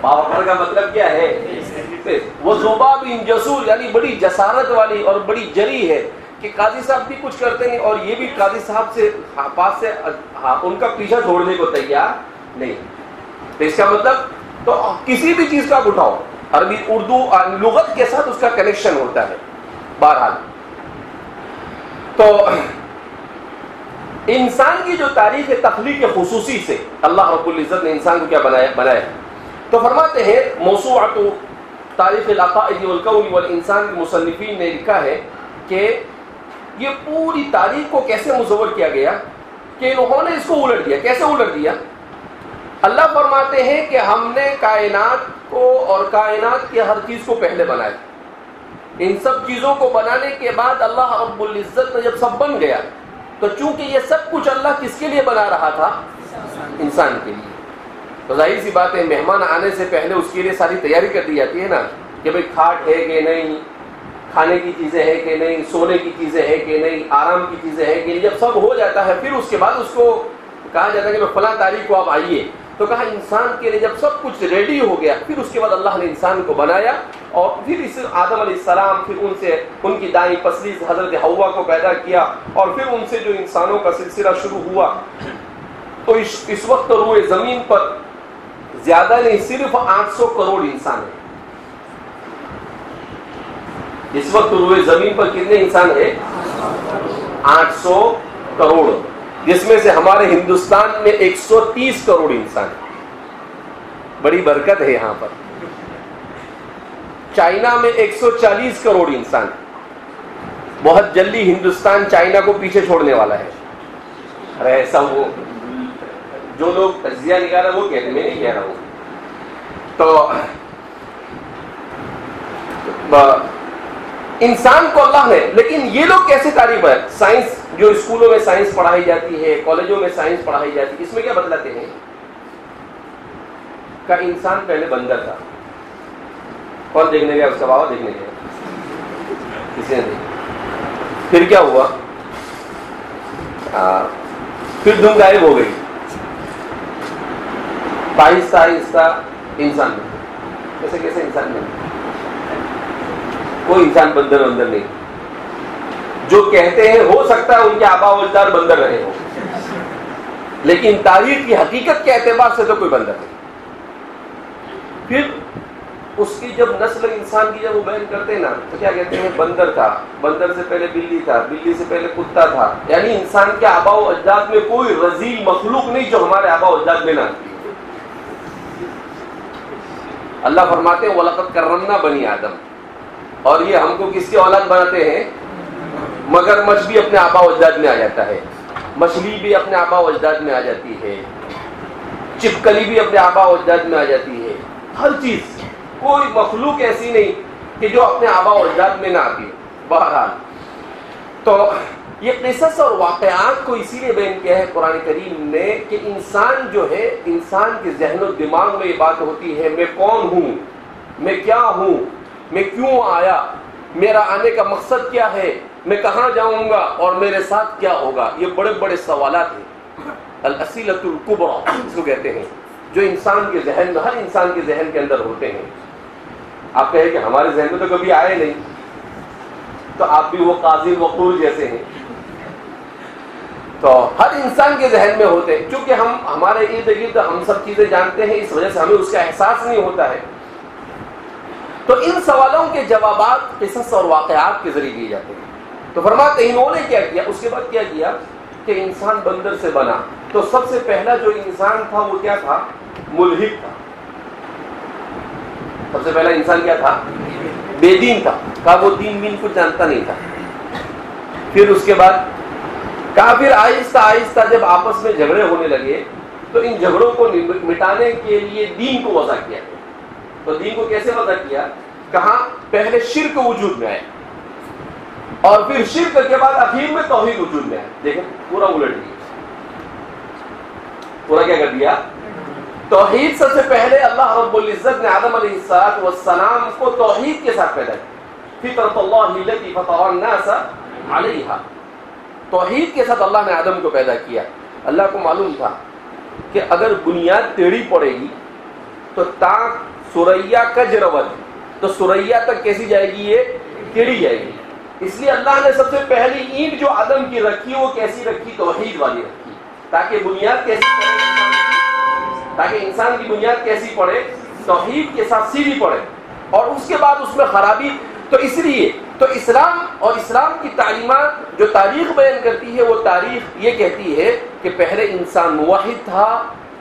باوقار کا مطلب کیا ہے؟ وہ ذباب جسور, یعنی بڑی جسارت والی اور بڑی جری ہے کہ قاضی صاحب بھی کچھ کرتے نہیں اور یہ بھی قاضی صاحب سے پاس سے ان کا پیچھا چھوڑنے کو تیار نہیں. تو اس کا مطلب, تو کسی بھی چیز کا آپ اٹھاؤ, عربی اردو لغت کے ساتھ اس کا کنیکشن ہوتا ہے. بہرحال تو انسان کی جو تاریخ تخلیق خصوصی سے اللہ رب العزت نے انسان کو کیا بنایا. تو فرماتے ہیں موسوعۃ تاریخ العقائد والکون والانسان کے مصنفین نے لکھا ہے کہ یہ پوری تاریخ کو کیسے مصور کیا گیا کہ انہوں نے اس کو الٹ دیا. کیسے الٹ دیا؟ اللہ فرماتے ہیں کہ ہم نے کائنات کو اور کائنات کی ہر چیز کو پہلے بنایا. ان سب چیزوں کو بنانے کے بعد اللہ رب العزت نے جب سب بن گیا تو چونکہ یہ سب کچھ اللہ کس کے لیے بنا رہا تھا؟ انسان کے لیے. تو ظاہر سی بات ہے, مہمان آنے سے پہلے اس کے لیے ساری تیاری کر دی جاتی ہے نا, کہ بھئی کھاٹ ہے کہ نہیں, کھانے کی چیزیں ہیں کہ نہیں, سونے کی چیزیں ہیں کہ نہیں, آرام کی چیزیں ہیں کہ نہیں. جب سب ہو جاتا ہے پھر اس کے بعد اس کو کہا جاتا ہے کہ فلاں تاریخ کو آپ آئیے. تو کہا انسان کے لیے جب سب کچھ ریڈی ہو گیا پھر اس کے بعد اللہ نے انسان کو بنایا, اور پھر اس آدم علیہ السلام, پھر ان سے ان کی دائیں پسلی حضرت حوا کو پیدا کیا, اور پھر ان سے جو انسانوں کا سلسلہ شروع ہوا. تو اس وقت روئے زمین پر زیادہ نہیں, صرف 800 کروڑ انسان ہیں. اس وقت روئے زمین پر کتنے انسان ہیں؟ 800 کروڑ, جس میں سے ہمارے ہندوستان میں 130 کروڑ انسان ہیں. بڑی برکت ہے یہاں پر. چائنا میں 140 کروڑ انسان ہیں. بہت جلدی ہندوستان چائنا کو پیچھے چھوڑنے والا ہے. ارے ایسا وہ جو لوگ تجزیہ نکال رہے وہ کہتے ہیں, میں نہیں کہہ رہا ہوں. تو انسان کو اللہ نے, لیکن یہ لوگ کیسے تعریف ہے؟ سائنس جو اسکولوں میں سائنس پڑھائی جاتی ہے, کالجوں میں سائنس پڑھائی جاتی ہے, اس میں کیا بتلاتے ہیں کہ انسان پہلے بندر تھا. کون دیکھنے گیا اس کا؟ بابا دیکھنے گیا, کسی نے دیکھا. پھر کیا ہوا؟ پھر دھوم غائب ہو گئی. آہستہ آہستہ انسان بن. ایسے کیسے انسان بن؟ کوئی انسان بندر بندر نہیں. جو کہتے ہیں ہو سکتا ہے ان کے آبا و اجداد بندر رہے ہوں, لیکن تاریخ کی حقیقت کے اعتبار سے تو کوئی بندر نہیں. پھر اس کی جب نسل انسان کی جب وہ بیان کرتے ہیں نا تو کیا کہتے ہیں؟ بندر تھا, بندر سے پہلے بلی تھا, بلی سے پہلے کتا تھا. یعنی انسان کے آبا و اجداد میں کوئی رذیل مخلوق نہیں جو ہمارے آبا و اجداد میں نہ آتی. اللہ فرماتے ہیں وَلَقَدْ كَرَّمْنَا بَنِي آدم, اور یہ ہم کو کس کی اولاد بناتے ہیں؟ مگرمچھ بھی اپنے آبا و اجداد میں آ جاتا ہے, مچھلی بھی اپنے آبا و اجداد میں آ جاتی ہے, چپکلی بھی اپنے آبا و اجداد میں آ جاتی ہے. ہر چیز, کوئی مخلوق ایسی نہیں کہ جو اپنے آبا و اجداد میں نہ آتی. بہرحال تو یہ قصص اور واقعات کو اسی لیے بیان کیا ہے قرآن کریم نے کہ انسان جو ہے, انسان کے ذہن و دماغ میں یہ بات ہوتی ہے میں کون ہوں, میں کیا ہوں, میں کیوں آیا, میرا آنے کا مقصد کیا ہے, میں کہاں جاؤں گا اور میرے ساتھ کیا ہوگا. یہ بڑے بڑے سوالات ہیں, الاسئلۃ الکبریٰ اس کو کہتے ہیں, جو انسان کے ذہن میں, ہر انسان کے ذہن کے اندر ہوتے ہیں. آپ کہیں کہ ہمارے ذہن میں تو کبھی آئے نہیں, تو آپ بھی وہ قاضی وقور جیسے ہیں. تو ہر انسان کے ذہن میں ہوتے ہیں، چونکہ ہم ہمارے ارد گرد ہم سب چیزیں جانتے ہیں، اس وجہ سے ہمیں اس کا احساس نہیں ہوتا ہے. تو ان سوالوں کے جوابات قصص اور واقعات کے ذریعے دیے جاتے ہیں. تو فرماتے ہیں انہوں نے کیا کیا، اس کے بعد کیا کیا کہ انسان بندر سے بنا. تو سب سے پہلا جو انسان تھا وہ کیا تھا؟ ملحد تھا. سب سے پہلا انسان کیا تھا؟ بے دین تھا. کہا وہ دین کچھ جانتا نہیں تھا. پھر اس کے بعد کہا پھر آہستہ آہستہ جب آپس میں جھگڑے ہونے لگے تو ان جھگڑوں کو مٹانے کے لیے دین کو وضع کیا. تو دین کو کیسے وضع کیا؟ کہاں پہلے شرک وجود میں آئے اور پھر شرک کے بعد اخیر میں توحید وجود میں آئے. دیکھیں پورا الٹ دیا. پورا کیا کر دیا؟ توحید سب سے پہلے اللہ رب العزت نے آدم علیہ السلام کو توحید کے ساتھ پیدا کیا. فطرۃ اللہ التی فطر الناس علیہا. توحید کے ساتھ اللہ نے آدم کو پیدا کیا. اللہ کو معلوم تھا کہ اگر بنیاد ٹیڑھی پڑے گی تو تاک سریا کجرود، تو سریا تک کیسی جائے گی؟ یہ ٹیڑھی جائے گی. اس لیے اللہ نے سب سے پہلی اینٹ جو آدم کی رکھی وہ کیسی رکھی؟ توحید والی رکھی، تاکہ بنیاد کیسی پڑے، تاکہ انسان کی بنیاد کیسی پڑے؟ توحید کے ساتھ سیدھی پڑے. اور اس کے بعد اس میں خرابی. تو اس لیے تو اسلام اور اسلام کی تعلیمات جو تاریخ بیان کرتی ہے، وہ تاریخ یہ کہتی ہے کہ پہلے انسان موحد تھا،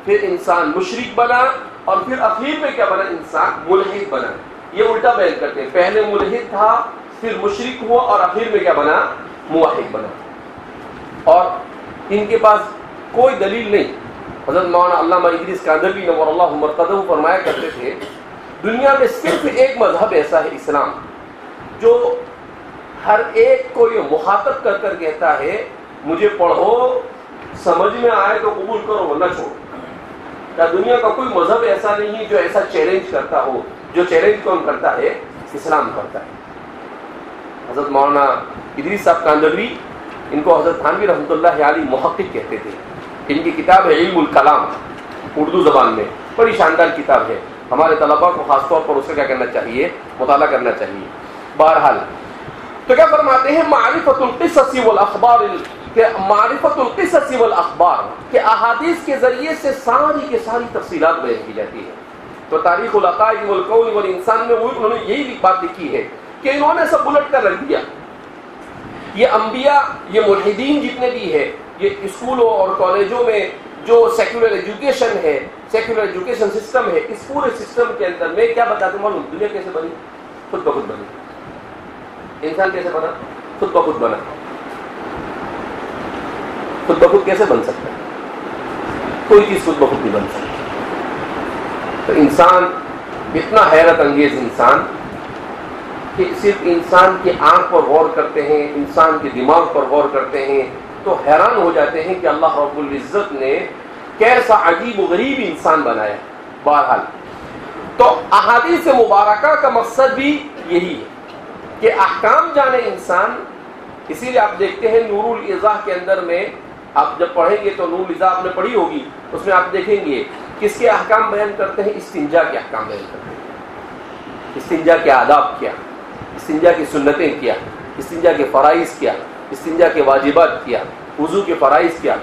پھر انسان مشرک بنا، اور پھر اخیر میں کیا بنا؟ انسان ملحد بنا. یہ الٹا بیان کرتے ہیں، پہلے ملحد تھا، پھر مشرک ہوا، اور اخیر میں کیا بنا؟ موحد بنا. اور ان کے پاس کوئی دلیل نہیں. حضرت مولانا علامہ ادریس کاندھلوی نور اللہ مرقدہ فرمایا کرتے تھے دنیا میں صرف ایک مذہب ایسا ہے، اسلام، جو ہر ایک کو یہ مخاطب کر کر کہتا ہے مجھے پڑھو، سمجھ میں آئے تو قبول کرو ورنہ چھوڑو. کیا دنیا کا کوئی مذہب ایسا نہیں ہے جو ایسا چیلنج کرتا ہو؟ جو چیلنج کون کرتا ہے؟ اسلام کرتا ہے. حضرت مولانا ادریس صاحب کاندھلوی، ان کو حضرت تھانوی رحمۃ اللہ علیہ محقق کہتے تھے. ان کی کتاب ہے علم الکلام، اردو زبان میں بڑی شاندار کتاب ہے. ہمارے طلباء کو خاص طور پر اس کا کیا کرنا چاہیے؟ مطالعہ کرنا چاہیے. بہرحال تو کیا فرماتے ہیں؟ معرفت القصص والاخبار، کہ معرفت القصص والاخبار، کہ احادیث کے ذریعے سے ساری کی ساری تفصیلات بیان کی جاتی ہے. تو تاریخ العقائد والکون والانسان میں انہوں نے یہی بات لکھی ہے کہ انہوں نے سب الٹ کر رکھ دیا. یہ انبیاء، یہ ملحدین جتنے بھی ہیں، یہ اسکولوں اور کالجوں میں جو سیکولر ایجوکیشن ہے، سیکولر ایجوکیشن سسٹم ہے، اس پورے سسٹم کے اندر میں کیا بتاتے ہیں معلوم؟ دنیا کیسے بنی؟ خود بخود بنی. انسان کیسے بنا؟ خود بخود بنا. خود بخود کیسے بن سکتا ہے؟ کوئی چیز خود بخود نہیں بن سکتی. تو انسان اتنا حیرت انگیز انسان کہ صرف انسان کی آنکھ پر غور کرتے ہیں، انسان کے دماغ پر غور کرتے ہیں تو حیران ہو جاتے ہیں کہ اللہ رب العزت نے کیسا عجیب و غریب انسان بنایا. بہرحال تو احادیث مبارکہ کا مقصد بھی یہی ہے کہ احکام جانے انسان. اسی لیے آپ دیکھتے ہیں نور الایضاح کے اندر میں آپ جب پڑھیں گے تو نور الایضاح آپ نے پڑھی ہوگی، اس میں آپ دیکھیں گے کس کے احکام بیان کرتے ہیں؟ استنجا کے احکام بیان کرتے ہیں. استنجا کے آداب کیا، استنجا کی سنتیں کیا، استنجا کے فرائض کیا، استنجا کے واجبات کیا، وضو کے فرائض کیا.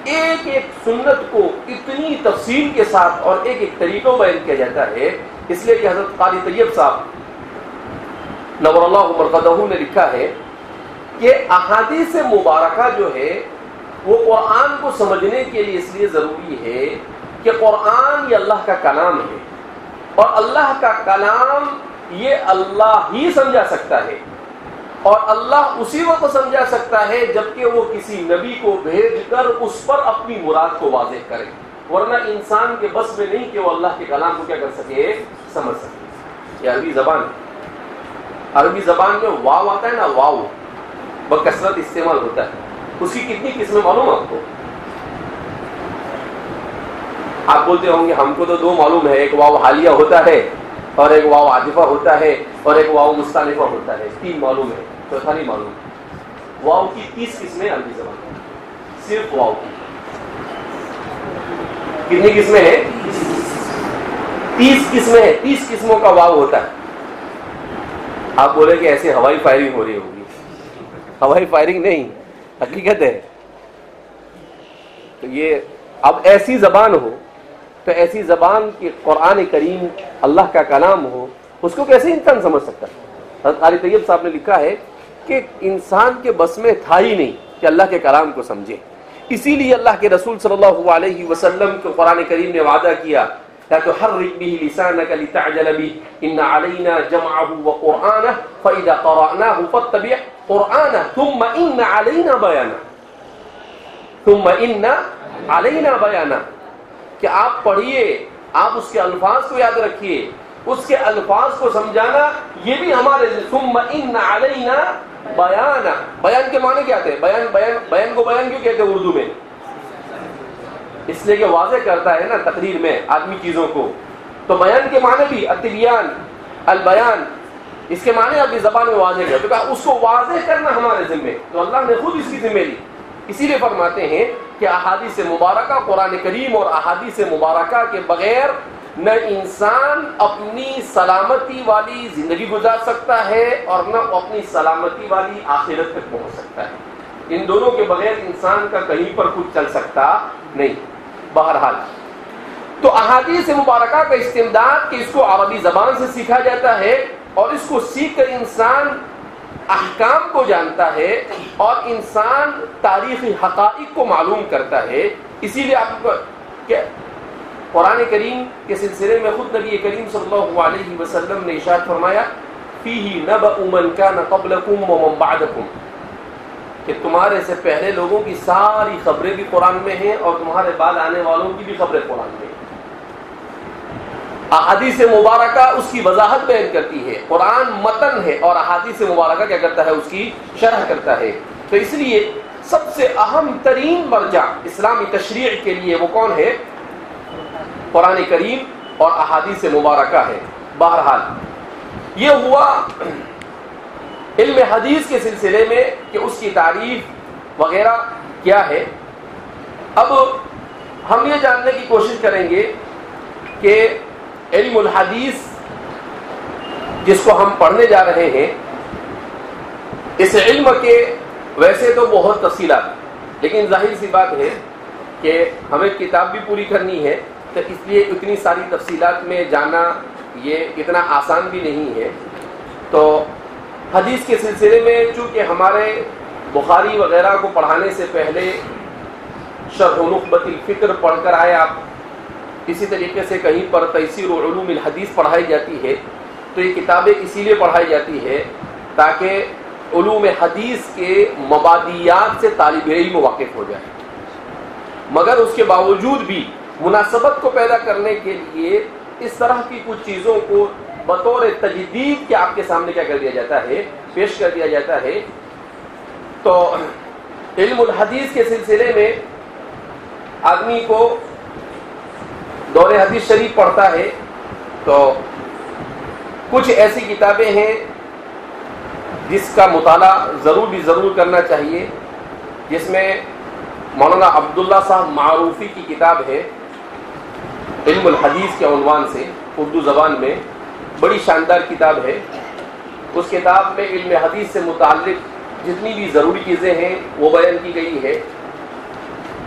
ایک ایک سنت کو اتنی تفصیل کے ساتھ اور ایک ایک طریقوں بیان کیا جاتا ہے. اس لیے کہ حضرت قاری طیب صاحب نور اللہ مرقدہ نے لکھا ہے کہ احادیث مبارکہ جو ہے وہ قرآن کو سمجھنے کے لیے اس لیے ضروری ہے کہ قرآن یہ اللہ کا کلام ہے، اور اللہ کا کلام یہ اللہ ہی سمجھا سکتا ہے، اور اللہ اسی وقت سمجھا سکتا ہے جبکہ وہ کسی نبی کو بھیج کر اس پر اپنی مراد کو واضح کرے. ورنہ انسان کے بس میں نہیں کہ وہ اللہ کے کلام کو کیا کر سکے؟ سمجھ سکے. یہ عربی زبان ہے. عربی زبان میں واو آتا ہے نا، واو بکثرت استعمال ہوتا ہے. اس کی کتنی قسمیں معلوم آپ کو؟ آپ بولتے ہوں گے ہم کو تو دو معلوم ہے، ایک واو حالیہ ہوتا ہے اور ایک واو عاطفہ ہوتا ہے اور ایک واو مستانفہ ہوتا ہے. تین معلوم ہے، چوتھا نہیں معلوم. واو کی 30 قسمیں عربی زبان میں، صرف واو کی کتنی قسمیں ہیں؟ 30 قسمیں ہیں. 30 قسموں کا واو ہوتا ہے. آپ بولے کہ ایسے ہوائی فائرنگ ہو رہی ہوگی. ہوائی فائرنگ نہیں، حقیقت ہے. تو یہ اب ایسی زبان ہو تو ایسی زبان کہ قرآن کریم اللہ کا کلام ہو، اس کو کیسے انسان سمجھ سکتا ہے؟ حضرت قاری طیب صاحب نے لکھا ہے کہ انسان کے بس میں تھا ہی نہیں کہ اللہ کے کلام کو سمجھے. اسی لیے اللہ کے رسول صلی اللہ علیہ وسلم کو قرآن کریم نے وعدہ کیا لا تحرك به لسانك لتعجل به ان علينا جمعه وقرآنه فإذا قرأناه فاتبع قرآنه ثم ان علينا بيانه کہ آپ پڑھیے، آپ اس کے الفاظ کو یاد رکھیے، اس کے الفاظ کو سمجھانا یہ بھی ہمارے ثم ان علینا بیانہ. بیان کے معنی کیا تھے؟ بیان کو بیان کیوں کہتے ہیں اردو میں؟ اس لیے کہ واضح کرتا ہے نا تقریر میں آدمی چیزوں کو. تو بیان کے معنی بھی التبیان، البیان، اس کے معنی اپنی زبان میں واضح کر، تو اس کو واضح کرنا ہمارے ذمہ، تو اللہ نے خود اس کی ذمہ لی. اسی لیے فرماتے ہیں کہ احادیث مبارکہ، قرآن کریم اور احادیث مبارکہ کے بغیر نہ انسان اپنی سلامتی والی زندگی گزار سکتا ہے اور نہ اپنی سلامتی والی آخرت تک پہنچ سکتا ہے. ان دونوں کے بغیر انسان کا کہیں پر کچھ چل سکتا نہیں. بہرحال تو احادیث مبارکہ کا استمداد کہ اس کو عربی زبان سے سیکھا جاتا ہے اور اس کو سیکھ کر انسان احکام کو جانتا ہے اور انسان تاریخی حقائق کو معلوم کرتا ہے. اسی لیے آپ کو قرآن کریم کے سلسلے میں خود نبی کریم صلی اللہ علیہ وسلم نے ارشاد فرمایا فیہ نبأ من کان قبلکم ومن بعدکم، کہ تمہارے سے پہلے لوگوں کی ساری خبریں بھی قرآن میں ہیں اور تمہارے بعد آنے والوں کی بھی خبریں قرآن میں ہیں. احادیث مبارکہ اس کی وضاحت بیان کرتی ہے. قرآن متن ہے اور احادیث مبارکہ کیا کرتا ہے؟ اس کی شرح کرتا ہے. تو اس لیے سب سے اہم ترین مرجع اسلامی تشریع کے لیے وہ کون ہے؟ قرآن کریم اور احادیث مبارکہ ہے. بہرحال یہ ہوا علم حدیث کے سلسلے میں کہ اس کی تعریف وغیرہ کیا ہے. اب ہم یہ جاننے کی کوشش کریں گے کہ علم الحدیث جس کو ہم پڑھنے جا رہے ہیں، اس علم کے ویسے تو بہت تفصیلات، لیکن ظاہر سی بات ہے کہ ہمیں کتاب بھی پوری کرنی ہے، تو اس لیے اتنی ساری تفصیلات میں جانا یہ اتنا آسان بھی نہیں ہے. تو حدیث کے سلسلے میں چونکہ ہمارے بخاری وغیرہ کو پڑھانے سے پہلے شرح نخبۃ الفکر پڑھ کر آئے آپ، اسی طریقے سے کہیں پر تیسیر علوم الحدیث پڑھائی جاتی ہے. تو یہ کتابیں اسی لیے پڑھائی جاتی ہے تاکہ علوم حدیث کے مبادیات سے طالب علم واقف ہو جائے. مگر اس کے باوجود بھی مناسبت کو پیدا کرنے کے لیے اس طرح کی کچھ چیزوں کو بطور تجدید کے آپ کے سامنے کیا کر دیا جاتا ہے؟ پیش کر دیا جاتا ہے. تو علم الحدیث کے سلسلے میں آدمی کو دور حدیث شریف پڑھتا ہے تو کچھ ایسی کتابیں ہیں جس کا مطالعہ ضرور کرنا چاہیے، جس میں مولانا عبداللہ صاحب معروفی کی کتاب ہے علم الحدیث کے عنوان سے، اردو زبان میں بڑی شاندار کتاب ہے. اس کتاب میں علم حدیث سے متعلق جتنی بھی ضروری چیزیں ہیں وہ بیان کی گئی ہے.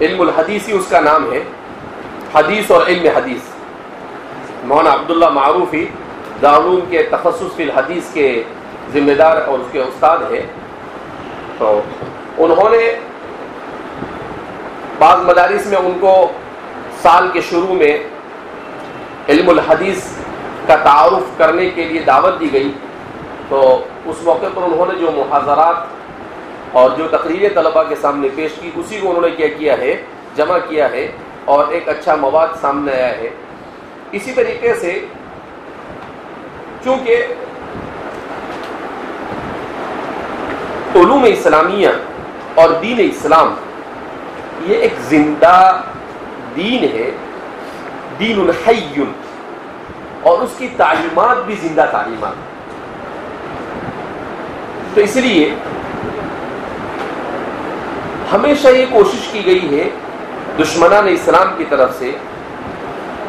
علم الحدیث ہی اس کا نام ہے، حدیث اور علم حدیث. مولانا عبداللہ معروفی دارالعلوم کے تخصص فی الحدیث کے ذمہ دار اور اس کے استاد ہیں. تو انہوں نے بعض مدارس میں ان کو سال کے شروع میں علم الحدیث کا تعارف کرنے کے لیے دعوت دی گئی. تو اس موقع پر انہوں نے جو محاضرات اور جو تقریریں طلباء کے سامنے پیش کی، اسی کو انہوں نے کیا کیا ہے؟ جمع کیا ہے اور ایک اچھا مواد سامنے آیا ہے. اسی طریقے سے چونکہ علوم اسلامیہ اور دین اسلام یہ ایک زندہ دین ہے، دین حی، اور اس کی تعلیمات بھی زندہ تعلیمات. تو اس لیے ہمیشہ یہ کوشش کی گئی ہے دشمنان اسلام کی طرف سے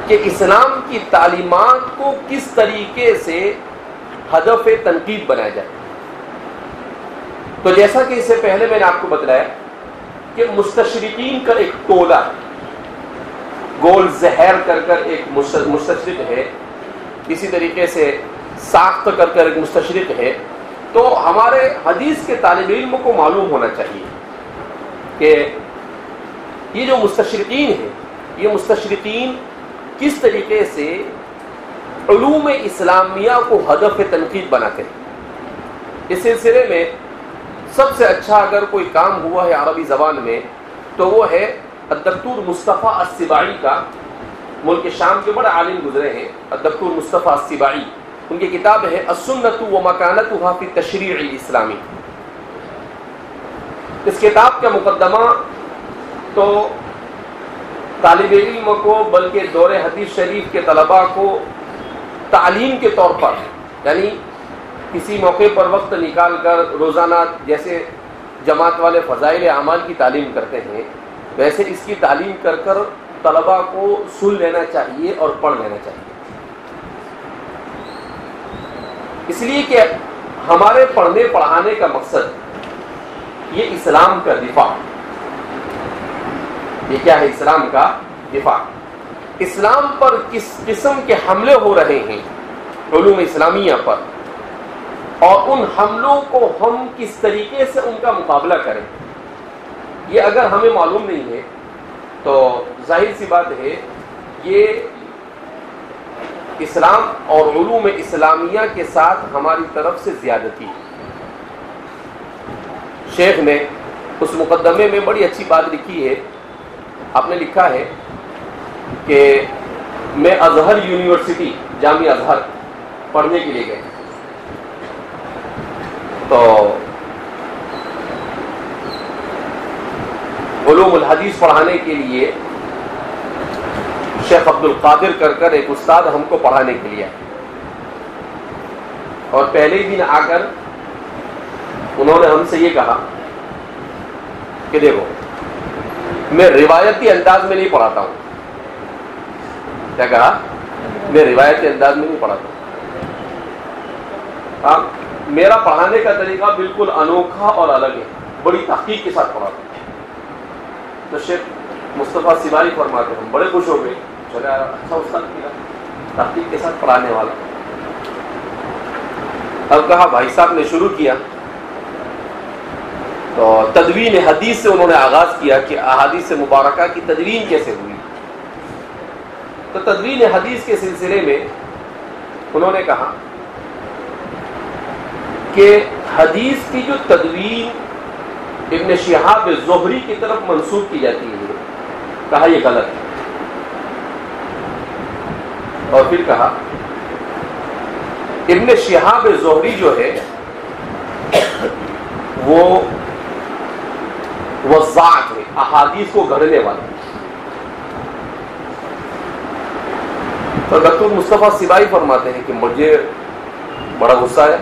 کہ اسلام کی تعلیمات کو کس طریقے سے ہدف تنقید بنایا جائے. تو جیسا کہ اس سے پہلے میں نے آپ کو بتلایا کہ مستشرقین کا ایک ٹولہ گول زہر کر ایک مستشرق ہے، اسی طریقے سے ساخت کر ایک مستشرق ہے. تو ہمارے حدیث کے طالب علم کو معلوم ہونا چاہیے کہ یہ جو مستشرقین ہیں، یہ مستشرقین کس طریقے سے علوم اسلامیہ کو ہدف تنقید بناتے ہیں. اس سلسلے میں سب سے اچھا اگر کوئی کام ہوا ہے عربی زبان میں تو وہ ہے الدکتور مصطفیٰ السباعی کا. ملک شام کے بڑے عالم گزرے ہیں الدکتور مصطفیٰ السباعی. ان کی کتاب ہے السنۃ و مکانتها فی التشریع الاسلامی. اس کتاب کا مقدمہ تو طالب علم کو بلکہ دور حدیث شریف کے طلباء کو تعلیم کے طور پر، یعنی کسی موقع پر وقت نکال کر روزانہ جیسے جماعت والے فضائل اعمال کی تعلیم کرتے ہیں، ویسے اس کی تعلیم کر طلباء کو سن لینا چاہیے اور پڑھ لینا چاہیے. اس لیے کہ ہمارے پڑھنے پڑھانے کا مقصد یہ اسلام کا دفاع. یہ کیا ہے؟ اسلام کا دفاع. اسلام پر کس قسم کے حملے ہو رہے ہیں علوم اسلامیہ پر، اور ان حملوں کو ہم کس طریقے سے ان کا مقابلہ کریں، یہ اگر ہمیں معلوم نہیں ہے تو ظاہر سی بات ہے یہ اسلام اور علوم اسلامیہ کے ساتھ ہماری طرف سے زیادتی ہے. شیخ نے اس مقدمے میں بڑی اچھی بات لکھی ہے. آپ نے لکھا ہے کہ میں ازہر یونیورسٹی جامعہ ازہر پڑھنے کے لیے گئے تو علوم الحدیث پڑھانے کے لیے شیخ عبد القادر کر ایک استاد ہم کو پڑھانے کے لیے آئے، اور پہلے ہی دن آ کر انہوں نے ہم سے یہ کہا کہ دیکھو میں روایتی انداز میں نہیں پڑھاتا ہوں. کیا کہا؟ میں روایتی انداز میں نہیں پڑھاتا ہوں. میرا پڑھانے کا طریقہ بالکل انوکھا اور الگ ہے، بڑی تحقیق کے ساتھ پڑھاتا ہوں. تو شیخ مصطفیٰ سباعی فرماتے ہم بڑے خوش ہو گئے، چلے اچھا استاد ملا تحقیق کے ساتھ پڑھانے والا. اب کہا بھائی صاحب نے شروع کیا تو تدوین حدیث سے انہوں نے آغاز کیا کہ احادیث مبارکہ کی تدوین کیسے ہوئی. تو تدوین حدیث کے سلسلے میں انہوں نے کہا کہ حدیث کی جو تدوین ابن شہاب زہری کی طرف منسوب کی جاتی ہے، کہا یہ غلط ہے. اور پھر کہا ابن شہاب زہری جو ہے وہ وضاعت ہے، احادیث کو گھڑنے والا. تو ڈاکٹر مصطفیٰ سباعی فرماتے ہیں کہ مجھے بڑا غصہ ہے،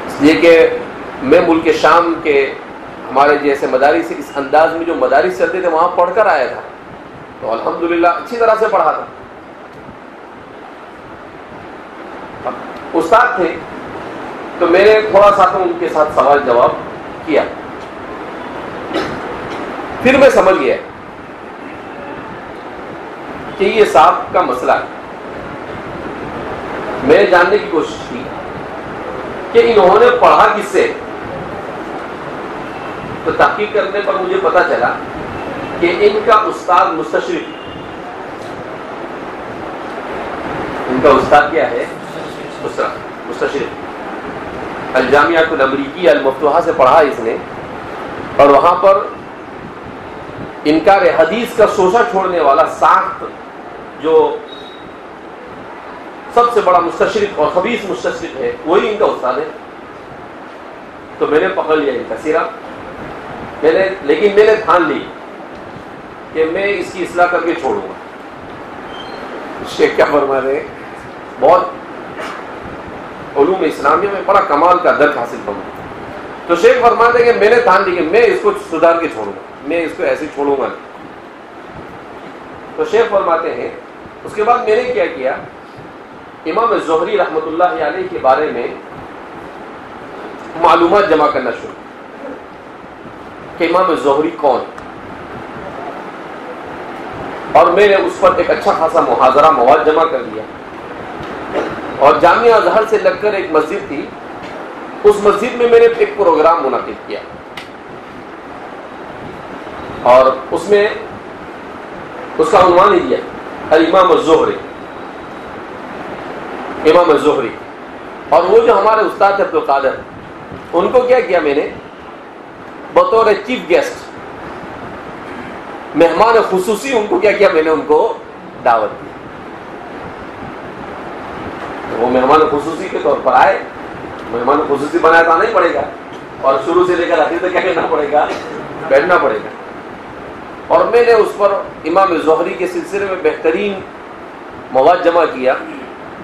اس لیے کہ میں ملک شام کے ہمارے جیسے مدارس اس انداز میں جو مدارس چلتے تھے وہاں پڑھ کر آیا تھا، تو الحمدللہ اچھی طرح سے پڑھا تھا. استاد تھے تو میں نے تھوڑا سا تو ان کے ساتھ سوال جواب کیا. پھر میں سمجھ گیا کہ یہ صاحب کا مسئلہ ہے. میں نے جاننے کی کوشش کی کہ انہوں نے پڑھا کس سے. تو تحقیق کرنے پر مجھے پتا چلا کہ ان کا استاد مستشرق، ان کا استاد کیا ہے؟ مستشرق. الجامعۃ الامریکیہ المفتوحہ سے پڑھا اس نے، اور وہاں پر انکار حدیث کا شوشہ چھوڑنے والا ساخت جو سب سے بڑا مستشرق اور خبیث مستشرق ہے وہی ان کا استاد ہے. تو میں نے پکڑ لیا ان کا سرا، لیکن میں نے ٹھان لی کہ میں اس کی اصلاح کر کے چھوڑوں گا. شیخ کیا فرما رہے ہیں؟ بہت علوم اسلامیہ میں بڑا کمال کا درک حاصل کروں. تو شیخ فرماتے ہیں کہ میں نے ٹھان لی کہ میں اس کو سدھار کے چھوڑوں گا، میں اس کو ایسے چھوڑوں گا نہیں. تو شیخ فرماتے ہیں اس کے بعد میں نے کیا کیا، امام زہری رحمۃ اللہ علیہ کے بارے میں معلومات جمع کرنا شروع. کہ امام زہری کون، اور میں نے اس پر ایک اچھا خاصا محاضرہ مواد جمع کر لیا، اور جامعہ ازہر سے لگ کر ایک مسجد تھی، اس مسجد میں میں نے ایک پروگرام منعقد کیا، اور اس میں اس کا عنوان ہی دیا الامام الزہری، امام الزہری۔ اور وہ جو ہمارے استاد عبدالقادر، ان کو کیا کیا میں نے بطور چیف گیسٹ، مہمان خصوصی، ان کو کیا کیا میں نے ان کو دعوت دی۔ تو وہ مہمان خصوصی کے طور پر آئے، مہمان خصوصی بنایا تو آنا ہی پڑے گا، اور شروع سے لے کر آخر تک کیا کرنا پڑے گا، بیٹھنا پڑے گا۔ اور میں نے اس پر امام زہری کے سلسلے میں بہترین مواد جمع کیا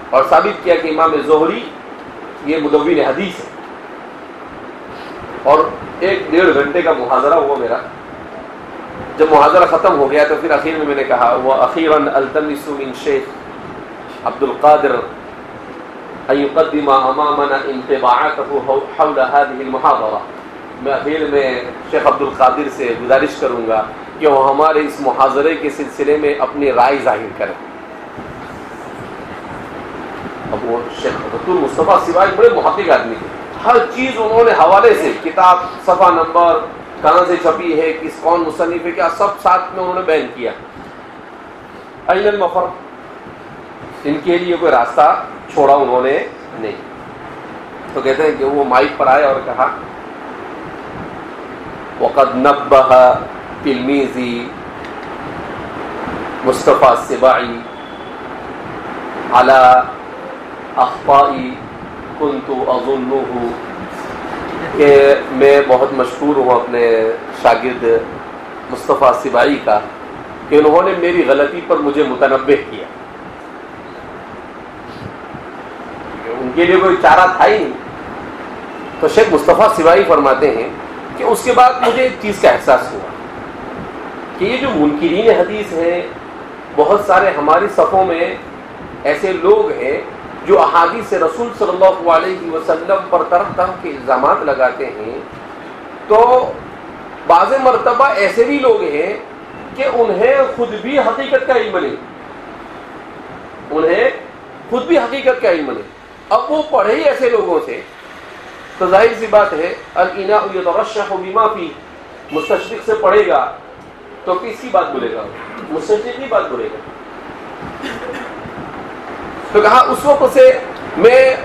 اور ثابت کیا کہ امام زہری یہ مدون حدیث ہے، اور 1.5 گھنٹے کا محاضرہ ہوا میرا۔ جب محاضرہ ختم ہو گیا تو پھر اخیر میں نے کہا وَأَخِيرًا أَلْتَمِسُ مِنْ شیخ عبد القادر أن يقدم أمامنا انطباعاته حول هذه المحاضرة۔ میں اخیر میں شیخ عبد القادر سے گزارش کروں گا کہ وہ ہمارے اس محاضرے کے سلسلے میں اپنی رائے ظاہر کریں۔ اب وہ شیخ دکتور مصطفیٰ سوائی بڑے محقق آدمی تھے، ہر چیز انہوں نے حوالے سے، کتاب، صفحہ نمبر، کہاں سے چھپی ہے، کون مصنف ہے، کیا سب ساتھ میں انہوں نے بیان کیا۔ این المفر، ان کے لیے کوئی راستہ چھوڑا انہوں نے نہیں۔ تو کہتے ہیں کہ وہ مائک پر آئے اور کہا وقد نبہ تلمیذی مصطفیٰ السباعی علی اخطائی کنت اظنہ، کہ میں بہت مشکور ہوں اپنے شاگرد مصطفیٰ السباعی کا کہ انہوں نے میری غلطی پر مجھے متنبہ کیا، ان کے لیے کوئی چارہ تھا ہی نہیں۔ تو شیخ مصطفیٰ السباعی فرماتے ہیں کہ اس کے بعد مجھے ایک چیز کا احساس ہوا کہ یہ جو منکرین حدیث ہیں، بہت سارے ہماری صفوں میں ایسے لوگ ہیں جو احادیث رسول صلی اللہ علیہ وسلم پر طرح طرح کے الزامات لگاتے ہیں، تو بعض مرتبہ ایسے بھی لوگ ہیں کہ انہیں خود بھی حقیقت کا علم نہیں، انہیں خود بھی حقیقت کا علم نہیں۔ اب وہ پڑھے ہی ایسے لوگوں سے، تو ظاہر سی بات ہے الاناء یترشح بما فی، مستشرق سے پڑھے گا تو کس کی بات بولے گا، مستشرق کی بات بولے گا۔ تو کہا اس وقت سے میں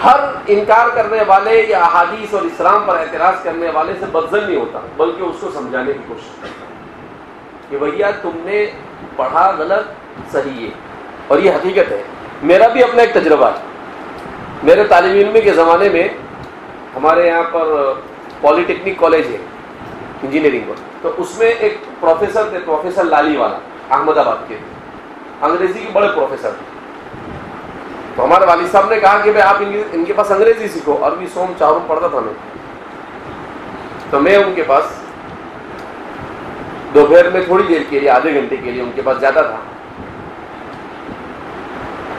ہر انکار کرنے والے یا احادیث اور اسلام پر اعتراض کرنے والے سے بدظن نہیں ہوتا، بلکہ اس کو سمجھانے کی کوشش کرتا کہ بھیا تم نے پڑھا غلط، صحیح ہے، اور یہ حقیقت ہے۔ میرا بھی اپنا ایک تجربہ ہے۔ میرے طالب علم کے زمانے میں ہمارے یہاں پر پولی ٹیکنک کالج ہے انجینئرنگ کا، تو اس میں ایک پروفیسر تھے، پروفیسر لالی والا، احمد آباد کے، انگریزی کے بڑے پروفیسر تھے۔ تو ہمارے والد صاحب نے کہا کہ بھائی آپ ان کے پاس انگریزی سیکھو، عربی سوم چاروں پڑھتا تھا میں، تو میں ان کے پاس دوپہر میں تھوڑی دیر کے لیے، آدھے گھنٹے کے لیے، ان کے پاس جاتا تھا۔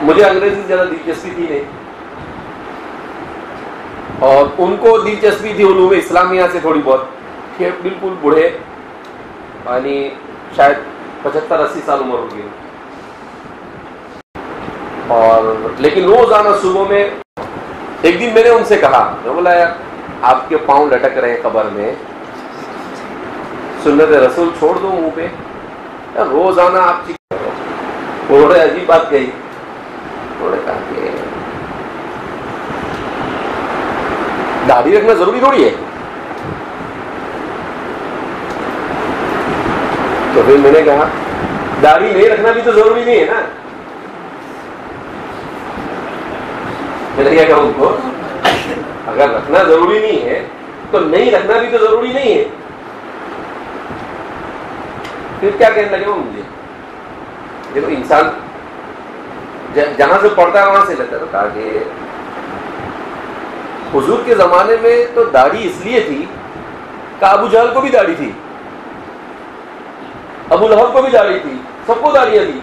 مجھے انگریزی زیادہ دلچسپی تھی نہیں، اور ان کو دلچسپی تھی علوم اسلامیہ سے تھوڑی بہت، کہ بالکل بوڑھے، یعنی شاید 75-80 سال عمر ہوگی، اور لیکن روزانہ صبح میں ایک دن میں نے ان سے کہا، میں بولا یار آپ کے پاؤں لٹک رہے ہیں قبر میں، سنت رسول چھوڑ دو منہ پہ، یار روزانہ آپ چیز کرو۔ انہوں نے عجیب بات کہی، انہوں نے کہا کہ داڑھی رکھنا ضروری تھوڑی ہے۔ تو پھر میں نے کہا داڑھی نہیں رکھنا بھی تو ضروری نہیں ہے نا۔ میں نے کیا کہا ان کو، اگر رکھنا ضروری نہیں ہے تو نہیں رکھنا بھی تو ضروری نہیں ہے۔ پھر کیا کہنے لگے وہ مجھے، دیکھو انسان جہاں سے پڑھتا ہے وہاں سے لیتا ہے۔ تو کہا کہ حضور کے زمانے میں تو داڑھی اس لیے تھی کہ ابو جہل کو بھی داڑھی تھی، ابو لہب کو بھی داڑھی تھی، سب کو داڑیاں تھی،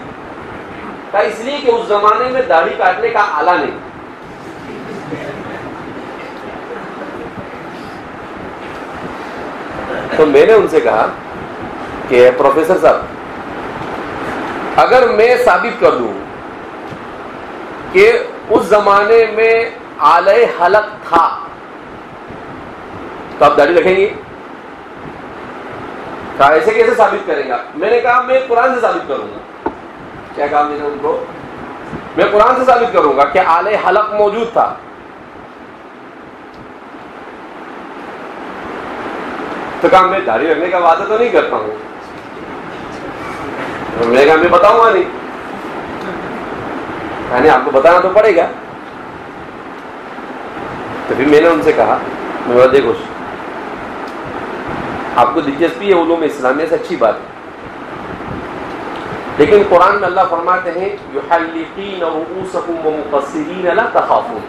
کہا اس لیے کہ اس زمانے میں داڑھی کاٹنے کا آلہ نہیں۔ تو میں نے ان سے کہا کہ پروفیسر صاحب، اگر میں ثابت کر دوں کہ اس زمانے میں آلہ حلق تھا تو آپ داڑھی رکھیں گے؟ کہا ایسے کیسے ثابت کریں گا؟ میں نے کہا میں قرآن سے ثابت کروں گا. کیا کہا میں نے ان کو؟ میں قرآن سے ثابت کروں گا کہ آلہ حلق موجود تھا. تو کہا میں داڑھی رکھنے کا وعدہ تو نہیں کرتا ہوں. میں نے کہا میں بتاؤں گا نہیں، یعنی آپ کو بتانا تو پڑے گا. تو پھر میں نے ان سے کہا، میں بولا دیکھو آپ کو دلچسپی ہے علوم اسلامیہ سے، اچھی بات ہے، لیکن قرآن میں اللہ فرماتے ہیں یحلقین رؤوسکم ومقصرین لا تخافون.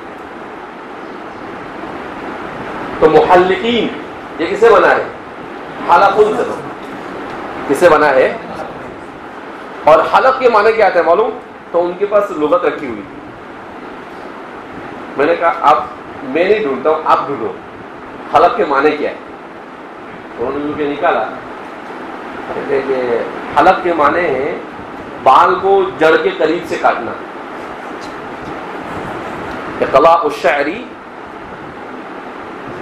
تو محلقین یہ کسے بنا ہے؟ حلقون سے کسے بنا ہے؟ اور حلق کے معنی کیا آتا ہے معلوم؟ تو ان کے پاس لغت رکھی ہوئی تھی. میں نے کہا آپ، میں نہیں ڈھونڈتا ہوں، آپ ڈھونڈو حلق کے معنی کیا ہے. انہوں نے مجھے نکالا کہ حلق کے معنی ہے بال کو جڑ کے قریب سے کاٹنا. اقلاع الشعر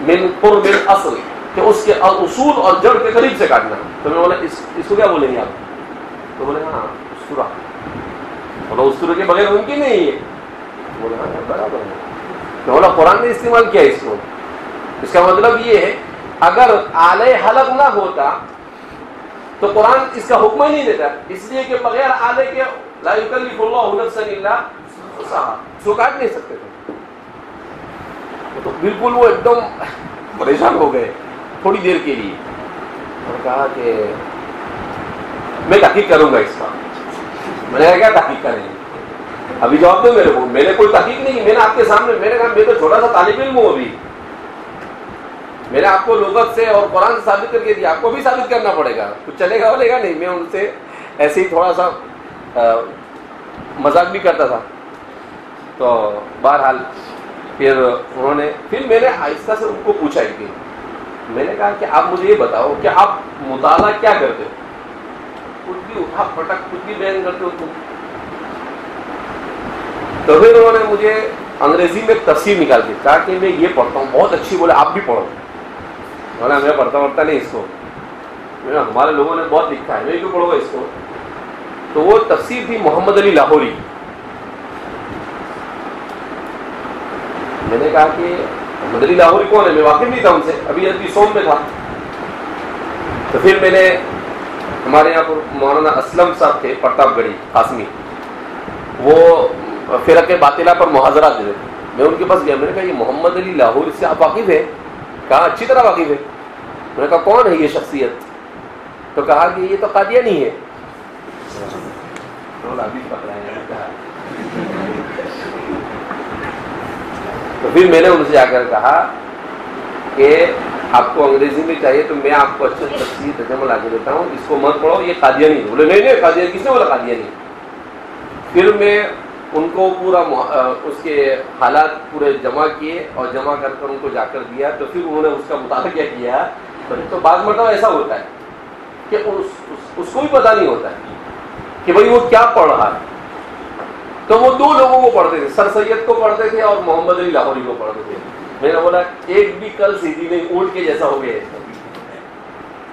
من قرب الاصل، کہ اس کے اصول اور جڑ کے قریب سے کاٹنا. تو میں بولا اس کو کیا بولیں گے آپ؟ تو بولے ہاں اسطورہ. بولا اسطورے کے بغیر ممکن نہیں ہے. بولے ہاں برابر ہے. میں بولا قرآن نے استعمال کیا اس کو، اس کا مطلب یہ ہے اگر آلہ حلق نہ ہوتا تو قرآن اس کا حکم ہی نہیں دیتا، اس لیے کہ بغیر آلے کے لا یکلف اللہ نفسا الا وسعہا، اس کو کاٹ نہیں سکتے تھے. تو بالکل وہ ایک دم پریشان ہو گئے تھوڑی دیر کے لیے، اور کہا کہ میں تحقیق کروں گا اس کا. میں نے کہا کیا تحقیق کریں گے؟ ابھی جواب دو میرے کو. میں نے کوئی تحقیق نہیں، میں نے آپ کے سامنے، میں نے کہا میں تو چھوٹا سا طالب علم ہوں، ابھی میں نے آپ کو لغت سے اور قرآن سے ثابت کر کے دیا، آپ کو بھی ثابت کرنا پڑے گا. کچھ چلے گا بولے گا نہیں. میں ان سے ایسے ہی تھوڑا سا مذاق بھی کرتا تھا. تو بہرحال پھر انہوں نے، پھر میں نے آہستہ سے ان کو پوچھا کہ میں نے کہا کہ آپ مجھے یہ بتاؤ کہ آپ مطالعہ کیا کرتے ہو؟ کچھ بھی اٹھا پٹک کچھ بھی بیان کرتے ہو تم. تو پھر انہوں نے مجھے انگریزی میں تفسیر نکال دی، کہا کہ میں یہ پڑھتا ہوں بہت اچھی. بولے آپ بھی پڑھو. بولا میں پڑھتا نہیں اس کو، ہمارے لوگوں نے بہت لکھا ہے، میں کیوں پڑھوں گا اس کو. تو وہ تفسیر تھی محمد علی لاہوری. میں نے کہا کہ محمد علی لاہوری کون ہے؟ میں واقف نہیں تھا ان سے، ابھی سوم میں تھا. تو پھر میں نے، ہمارے یہاں پر مولانا اسلم صاحب تھے پرتاپ گڑھی قاسمی، وہ فرقہ باطلہ پر محاضرات دے رہے تھے. میں ان کے پاس گیا، میں نے کہا یہ محمد علی لاہوری سے آپ واقف ہیں؟ کہا اچھی طرح واقف ہے. میں نے کہا کون ہے یہ شخصیت؟ تو کہا کہ یہ تو قادیانی ہے. تو پھر میں نے ان سے جا کر کہا کہ آپ کو انگریزی میں چاہیے تو میں آپ کو اچھے تفسیر ترجمہ لا کے دیتا ہوں، اس کو مت پڑھو، یہ قادیانی ہے. بولے نہیں قادیانی کس نے بولا قادیانی؟ پھر میں ان کو پورا اس کے حالات پورے جمع کیے اور جمع کر ان کو جا کر دیا. تو پھر انہوں نے اس کا مطالعہ کیا. تو بعض مرتبہ ایسا ہوتا ہے کہ اس کو بھی پتہ نہیں ہوتا ہے کہ بھائی وہ کیا پڑھ رہا ہے. تو وہ دو لوگوں کو پڑھتے تھے، سر سید کو پڑھتے تھے اور محمد علی لاہوری کو پڑھتے تھے. میں نے بولا ایک بھی کل سیدھی نہیں، اونٹ کے جیسا ہو گیا.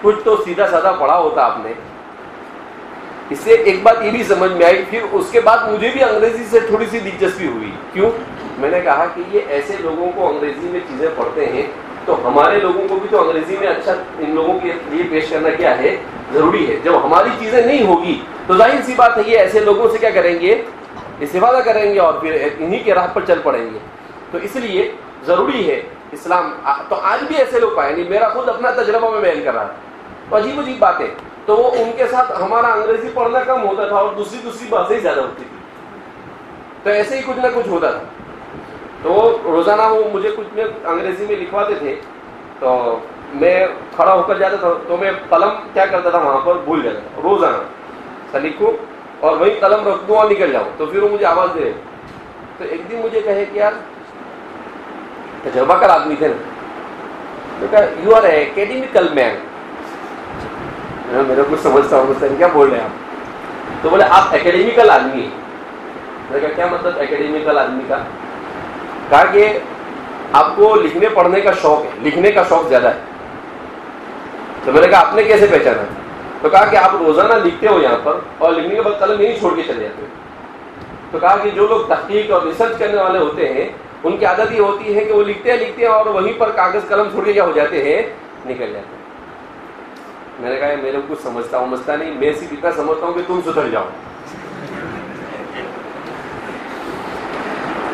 کچھ تو سیدھا سادہ پڑھا ہوتا آپ نے. اس سے ایک بات یہ بھی سمجھ میں آئی. پھر اس کے بعد مجھے بھی انگریزی سے تھوڑی سی دلچسپی ہوئی. کیوں؟ میں نے کہا کہ یہ ایسے لوگوں کو انگریزی میں چیزیں پڑھتے ہیں تو ہمارے لوگوں کو بھی تو انگریزی میں اچھا ان لوگوں کے لیے پیش کرنا کیا ہے، ضروری ہے. جب ہماری چیزیں نہیں ہوگی تو ظاہر سی بات ہے یہ ایسے لوگوں سے کیا کریں گے، استفادہ کریں گے اور پھر انہی کے راہ پر چل پڑیں گے. تو اس لیے ضروری ہے اسلام. تو آج بھی ایسے لوگ پائے نہیں. میرا خود اپنا تجربہ میں بیان کر رہا تو عجیب عجیب باتیں. تو وہ ان کے ساتھ ہمارا انگریزی پڑھنا کم ہوتا تھا اور دوسری باتیں ہی زیادہ ہوتی تھی. تو ایسے ہی کچھ نہ کچھ ہوتا تھا. تو روزانہ وہ مجھے کچھ میں انگریزی میں لکھواتے تھے تو میں کھڑا ہو کر جاتا تھا تو میں قلم کیا کرتا تھا وہاں پر بھول جاتا تھا. روزانہ لکھوں اور وہی قلم رکھ دوں اور نکل جاؤں. تو پھر وہ مجھے آواز دے. تو ایک دن مجھے کہے کہ یار تجربہ کار آدمی تھے نا، یو آر اے اکیڈیمیکل مین. میرے کو سمجھتا ہوں کیا بول رہے ہیں آپ؟ تو بولے آپ اکیڈیمیکل آدمی ہیں. میں نے کہا کیا مطلب اکیڈیمیکل آدمی کا؟ کہا کہ آپ کو لکھنے پڑھنے کا شوق ہے, لکھنے کا شوق زیادہ ہے. تو میں نے کہا آپ نے کیسے پہچانا؟ تو کہا کہ آپ روزانہ لکھتے ہو یہاں پر اور لکھنے کے بعد قلم یہیں چھوڑ کے چلے جاتے ہو. تو کہا کہ جو لوگ تحقیق اور ریسرچ کرنے والے ہوتے ہیں ان کی عادت یہ ہوتی ہے کہ وہ لکھتے ہیں اور وہیں پر کاغذ قلم چھوڑ کے کیا ہو جاتے ہیں, نکل جاتے ہیں. میں نے کہا میرے کو کچھ سمجھتا نہیں, میں صرف اتنا سمجھتا ہوں کہ تم سدھر جاؤ.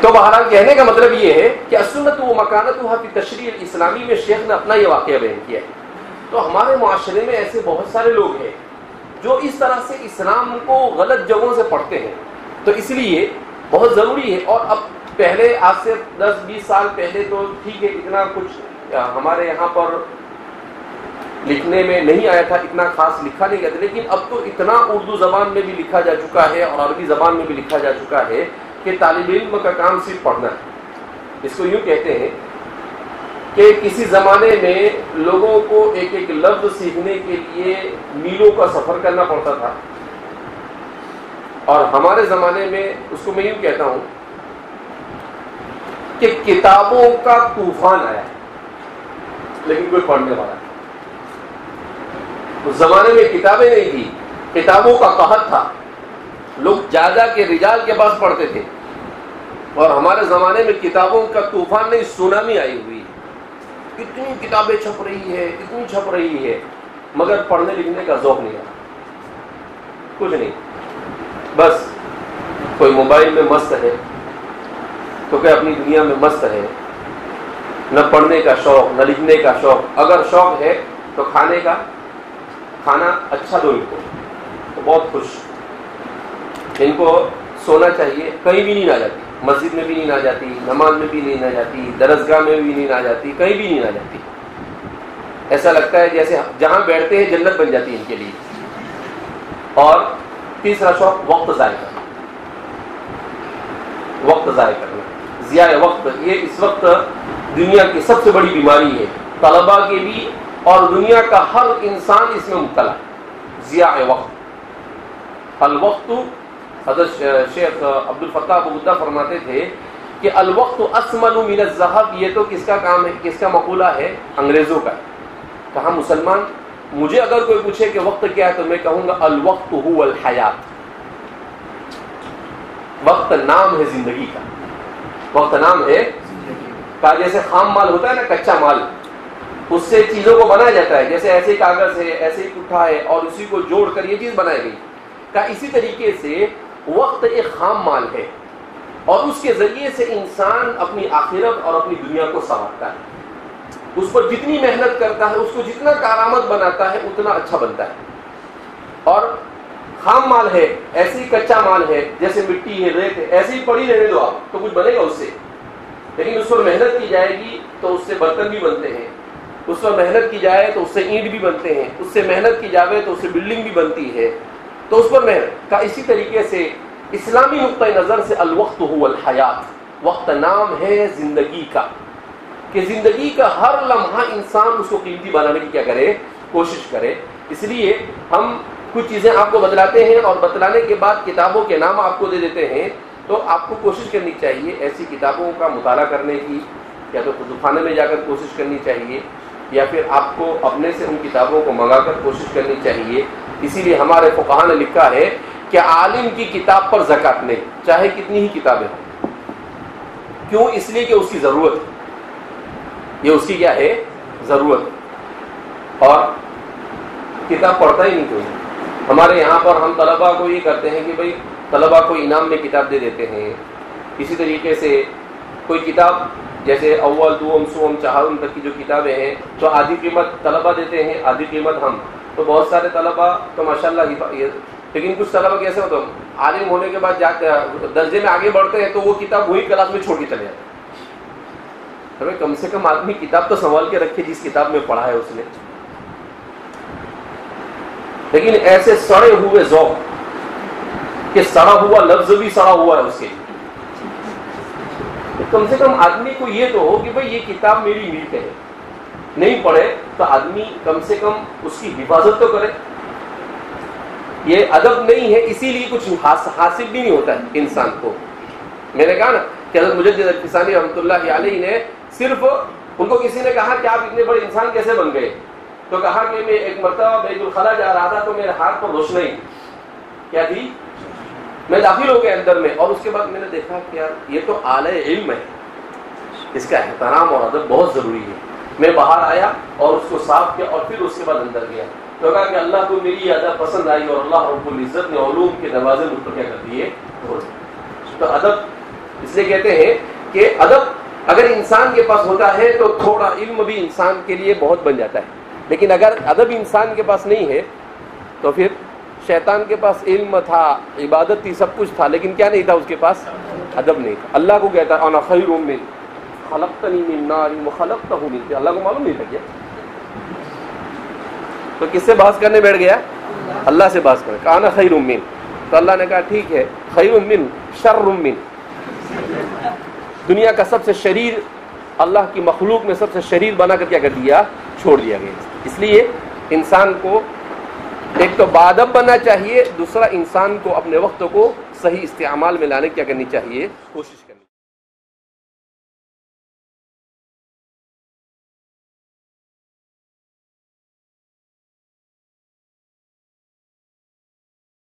تو بہرحال کہنے کا مطلب یہ ہے کہ السنت و مکانتها فی تشریع الاسلامی میں شیخ نے اپنا یہ واقعہ بیان کیا ہے. تو ہمارے معاشرے میں ایسے بہت سارے لوگ ہیں جو اس طرح سے اسلام کو غلط جگہوں سے پڑھتے ہیں. تو اس لیے بہت ضروری ہے. اور اب پہلے آج سے 10-20 سال پہلے تو ٹھیک ہے اتنا کچھ ہمارے یہاں پر لکھنے میں نہیں آیا تھا, اتنا خاص لکھا نہیں گیا تھا, لیکن اب تو اتنا اردو زبان میں بھی لکھا جا چکا ہے اور عربی زبان میں بھی لکھا جا چکا ہے کہ طالب علم کا کام صرف پڑھنا ہے. اس کو یوں کہتے ہیں کہ کسی زمانے میں لوگوں کو ایک ایک لفظ سیکھنے کے لیے میلوں کا سفر کرنا پڑتا تھا, اور ہمارے زمانے میں اس کو میں یوں کہتا ہوں کہ کتابوں کا طوفان آیا لیکن کوئی پڑھنے والا نہیں. اس زمانے میں کتابیں نہیں تھی, کتابوں کا قحط تھا, لوگ جا کے رجال کے پاس پڑھتے تھے. اور ہمارے زمانے میں کتابوں کا طوفان نہیں, سونامی آئی ہوئی ہے. اتنی کتابیں چھپ رہی ہے, اتنی چھپ رہی ہے, مگر پڑھنے لکھنے کا ذوق نہیں آتا, کچھ نہیں. بس کوئی موبائل میں مست ہے تو کوئی اپنی دنیا میں مست ہے, نہ پڑھنے کا شوق نہ لکھنے کا شوق. اگر شوق ہے تو کھانا اچھا دو ان کو تو بہت خوش. ان کو سونا چاہیے, کہیں بھی نیند آ جاتی, مسجد میں بھی نیند آ جاتی, نماز میں بھی نیند آ جاتی, درسگاہ میں بھی نیند آ جاتی, کہیں بھی نیند آ جاتی. ایسا لگتا ہے جیسے جہاں بیٹھتے ہیں جنت بن جاتی ہے ان کے لیے. اور تیسرا شوق وقت ضائع کرنا, وقت ضائع کرنا, ضیاء وقت. یہ اس وقت دنیا کی سب سے بڑی بیماری ہے, طلباء کی بھی اور دنیا کا ہر انسان اس میں مبتلا ہے, ضیاء وقت. الوقت, حضرت شیخ عبد الفتاح ابو غدہ فرماتے تھے کہ الوقت اسمن من الذهب. یہ تو کس کا کام ہے, کس کا مقولہ ہے؟ انگریزوں کا. کہا مسلمان, مجھے اگر کوئی پوچھے کہ وقت کیا ہے تو میں کہوں گا الوقت هو الحیات. وقت نام ہے زندگی کا, وقت نام ہے. کہا جیسے خام مال ہوتا ہے نا, کچا مال, اس سے چیزوں کو بنایا جاتا ہے. جیسے ایسے ہی کاغذ ہے, ایسے ہی پٹھا ہے اور اسی کو جوڑ کر یہ چیز بنائی گئی. کہا اسی طریقے سے وقت ایک خام مال ہے اور اس کے ذریعے سے انسان اپنی آخرت اور اپنی دنیا کو سنوارتا ہے. اس پر جتنی محنت کرتا ہے, اس کو جتنا کارآمد بناتا ہے, اتنا اچھا بنتا ہے. اور خام مال ہے, ایسے ہی کچا مال ہے, جیسے مٹی ہے, ریت ہے, ایسے ہی پڑی رہنے دو آپ تو کچھ بنے گا اس سے. لیکن اس پر محنت کی جائے گی تو اس سے برتن بھی بنتے ہیں, اس پر محنت کی جائے تو اس سے اینٹ بھی بنتے ہیں, اس سے محنت کی جائے تو اس سے بلڈنگ بھی بنتی ہے. تو اس پر محنت کا. اسی طریقے سے اسلامی نقطۂ نظر سے الوقت هو الحیات, وقت نام ہے زندگی کا, کہ زندگی کا ہر لمحہ انسان اس کو قیمتی بنانے کی کیا کرے, کوشش کرے. اس لیے ہم کچھ چیزیں آپ کو بتلاتے ہیں اور بتلانے کے بعد کتابوں کے نام آپ کو دے دیتے ہیں. تو آپ کو کوشش کرنی چاہیے ایسی کتابوں کا مطالعہ کرنے کی, یا تو کتب خانے میں جا کر کوشش کرنی چاہیے, یا پھر آپ کو اپنے سے ان کتابوں کو منگا کر کوشش کرنی چاہیے. اسی لیے ہمارے فقہاء نے لکھا ہے کہ عالم کی کتاب پر زکوٰۃ نہیں, چاہے کتنی ہی کتابیں ہوں. کیوں؟ اس لیے کہ اس کی ضرورت ہے, یہ اس کی کیا ہے, ضرورت. اور کتاب پڑھتا ہی نہیں کوئی. ہمارے یہاں پر ہم طلباء کو یہ کرتے ہیں کہ بھئی طلباء کو انعام میں کتاب دے دیتے ہیں. اسی طریقے سے کوئی کتاب جیسے اول دوم سوم چہارم تک کی جو کتابیں ہیں تو آدھی قیمت طلباء دیتے ہیں, آدھی قیمت ہم. تو بہت سارے طلباء تو ماشاءاللہ, لیکن کچھ طلباء کیسے ہوتے ہیں, عالم ہونے کے بعد جا کر درجے میں آگے بڑھتے ہیں تو وہ کتاب وہی کلاس میں چھوڑ کے چلے جاتے ہیں. ہمیں کم سے کم آدمی کتاب تو سنبھال کے رکھے جس کتاب میں پڑھا ہے اس نے. لیکن ایسے سڑے ہوئے ذوق کہ سڑا ہوا لفظ بھی سڑا ہوا ہے اس کے لیے. کم سے کم آدمی کو یہ تو ہو کہ بھئی یہ کتاب میری ملک ہے. نہیں پڑھے تو آدمی کم سے کم اس کی حفاظت تو کرے. یہ ادب نہیں ہے، اسی لیے کچھ حاصل بھی نہیں ہوتا ہے انسان کو. میں نے کہا نا کہ حضرت مجدد الفسانی رحمۃ اللہ علیہ نے صرف ان کو کسی نے کہا کہ آپ اتنے بڑے انسان کیسے بن گئے، تو کہا کہ میں ایک مرتبہ بیت الخلا جا رہا تھا تو میرے ہاتھ پر روشنی کیا تھی، میں داخل ہو گیا اندر میں، اور اس کے بعد میں نے دیکھا کہ یار یہ تو اعلی علم ہے، اس کا احترام اور ادب بہت ضروری ہے. میں باہر آیا اور اس کو صاف کیا اور پھر اس کے بعد اندر گیا، تو کہا کہ اللہ کو میری یہ ادب پسند آئی اور اللہ رب العزت نے علوم کے دروازے مجھ پر کیا کر دیے. تو ادب اس لیے کہتے ہیں کہ ادب اگر انسان کے پاس ہوتا ہے تو تھوڑا علم بھی انسان کے لیے بہت بن جاتا ہے، لیکن اگر ادب انسان کے پاس نہیں ہے تو پھر شیطان کے پاس علم تھا، عبادت تھی، سب کچھ تھا، لیکن کیا نہیں تھا اس کے پاس؟ ادب نہیں تھا. اللہ کو کہتا ہے انا خیر من خلقتنی من نار وخلقتہ من طین، اللہ کو معلوم نہیں تھا کیا؟ تو کس سے بحث کرنے بیٹھ گیا؟ اللہ سے بحث کرنے. انا خیر من، تو اللہ نے کہا ٹھیک ہے، خیر من شر من، دنیا کا سب سے شریر، اللہ کی مخلوق میں سب سے شریر بنا کر کیا کر دیا؟ چھوڑ دیا گیا. اس لیے انسان کو ایک تو باادب بننا چاہیے، دوسرا انسان کو اپنے وقت کو صحیح استعمال میں لانے کی کیا کرنی چاہیے؟ کوشش کرنی.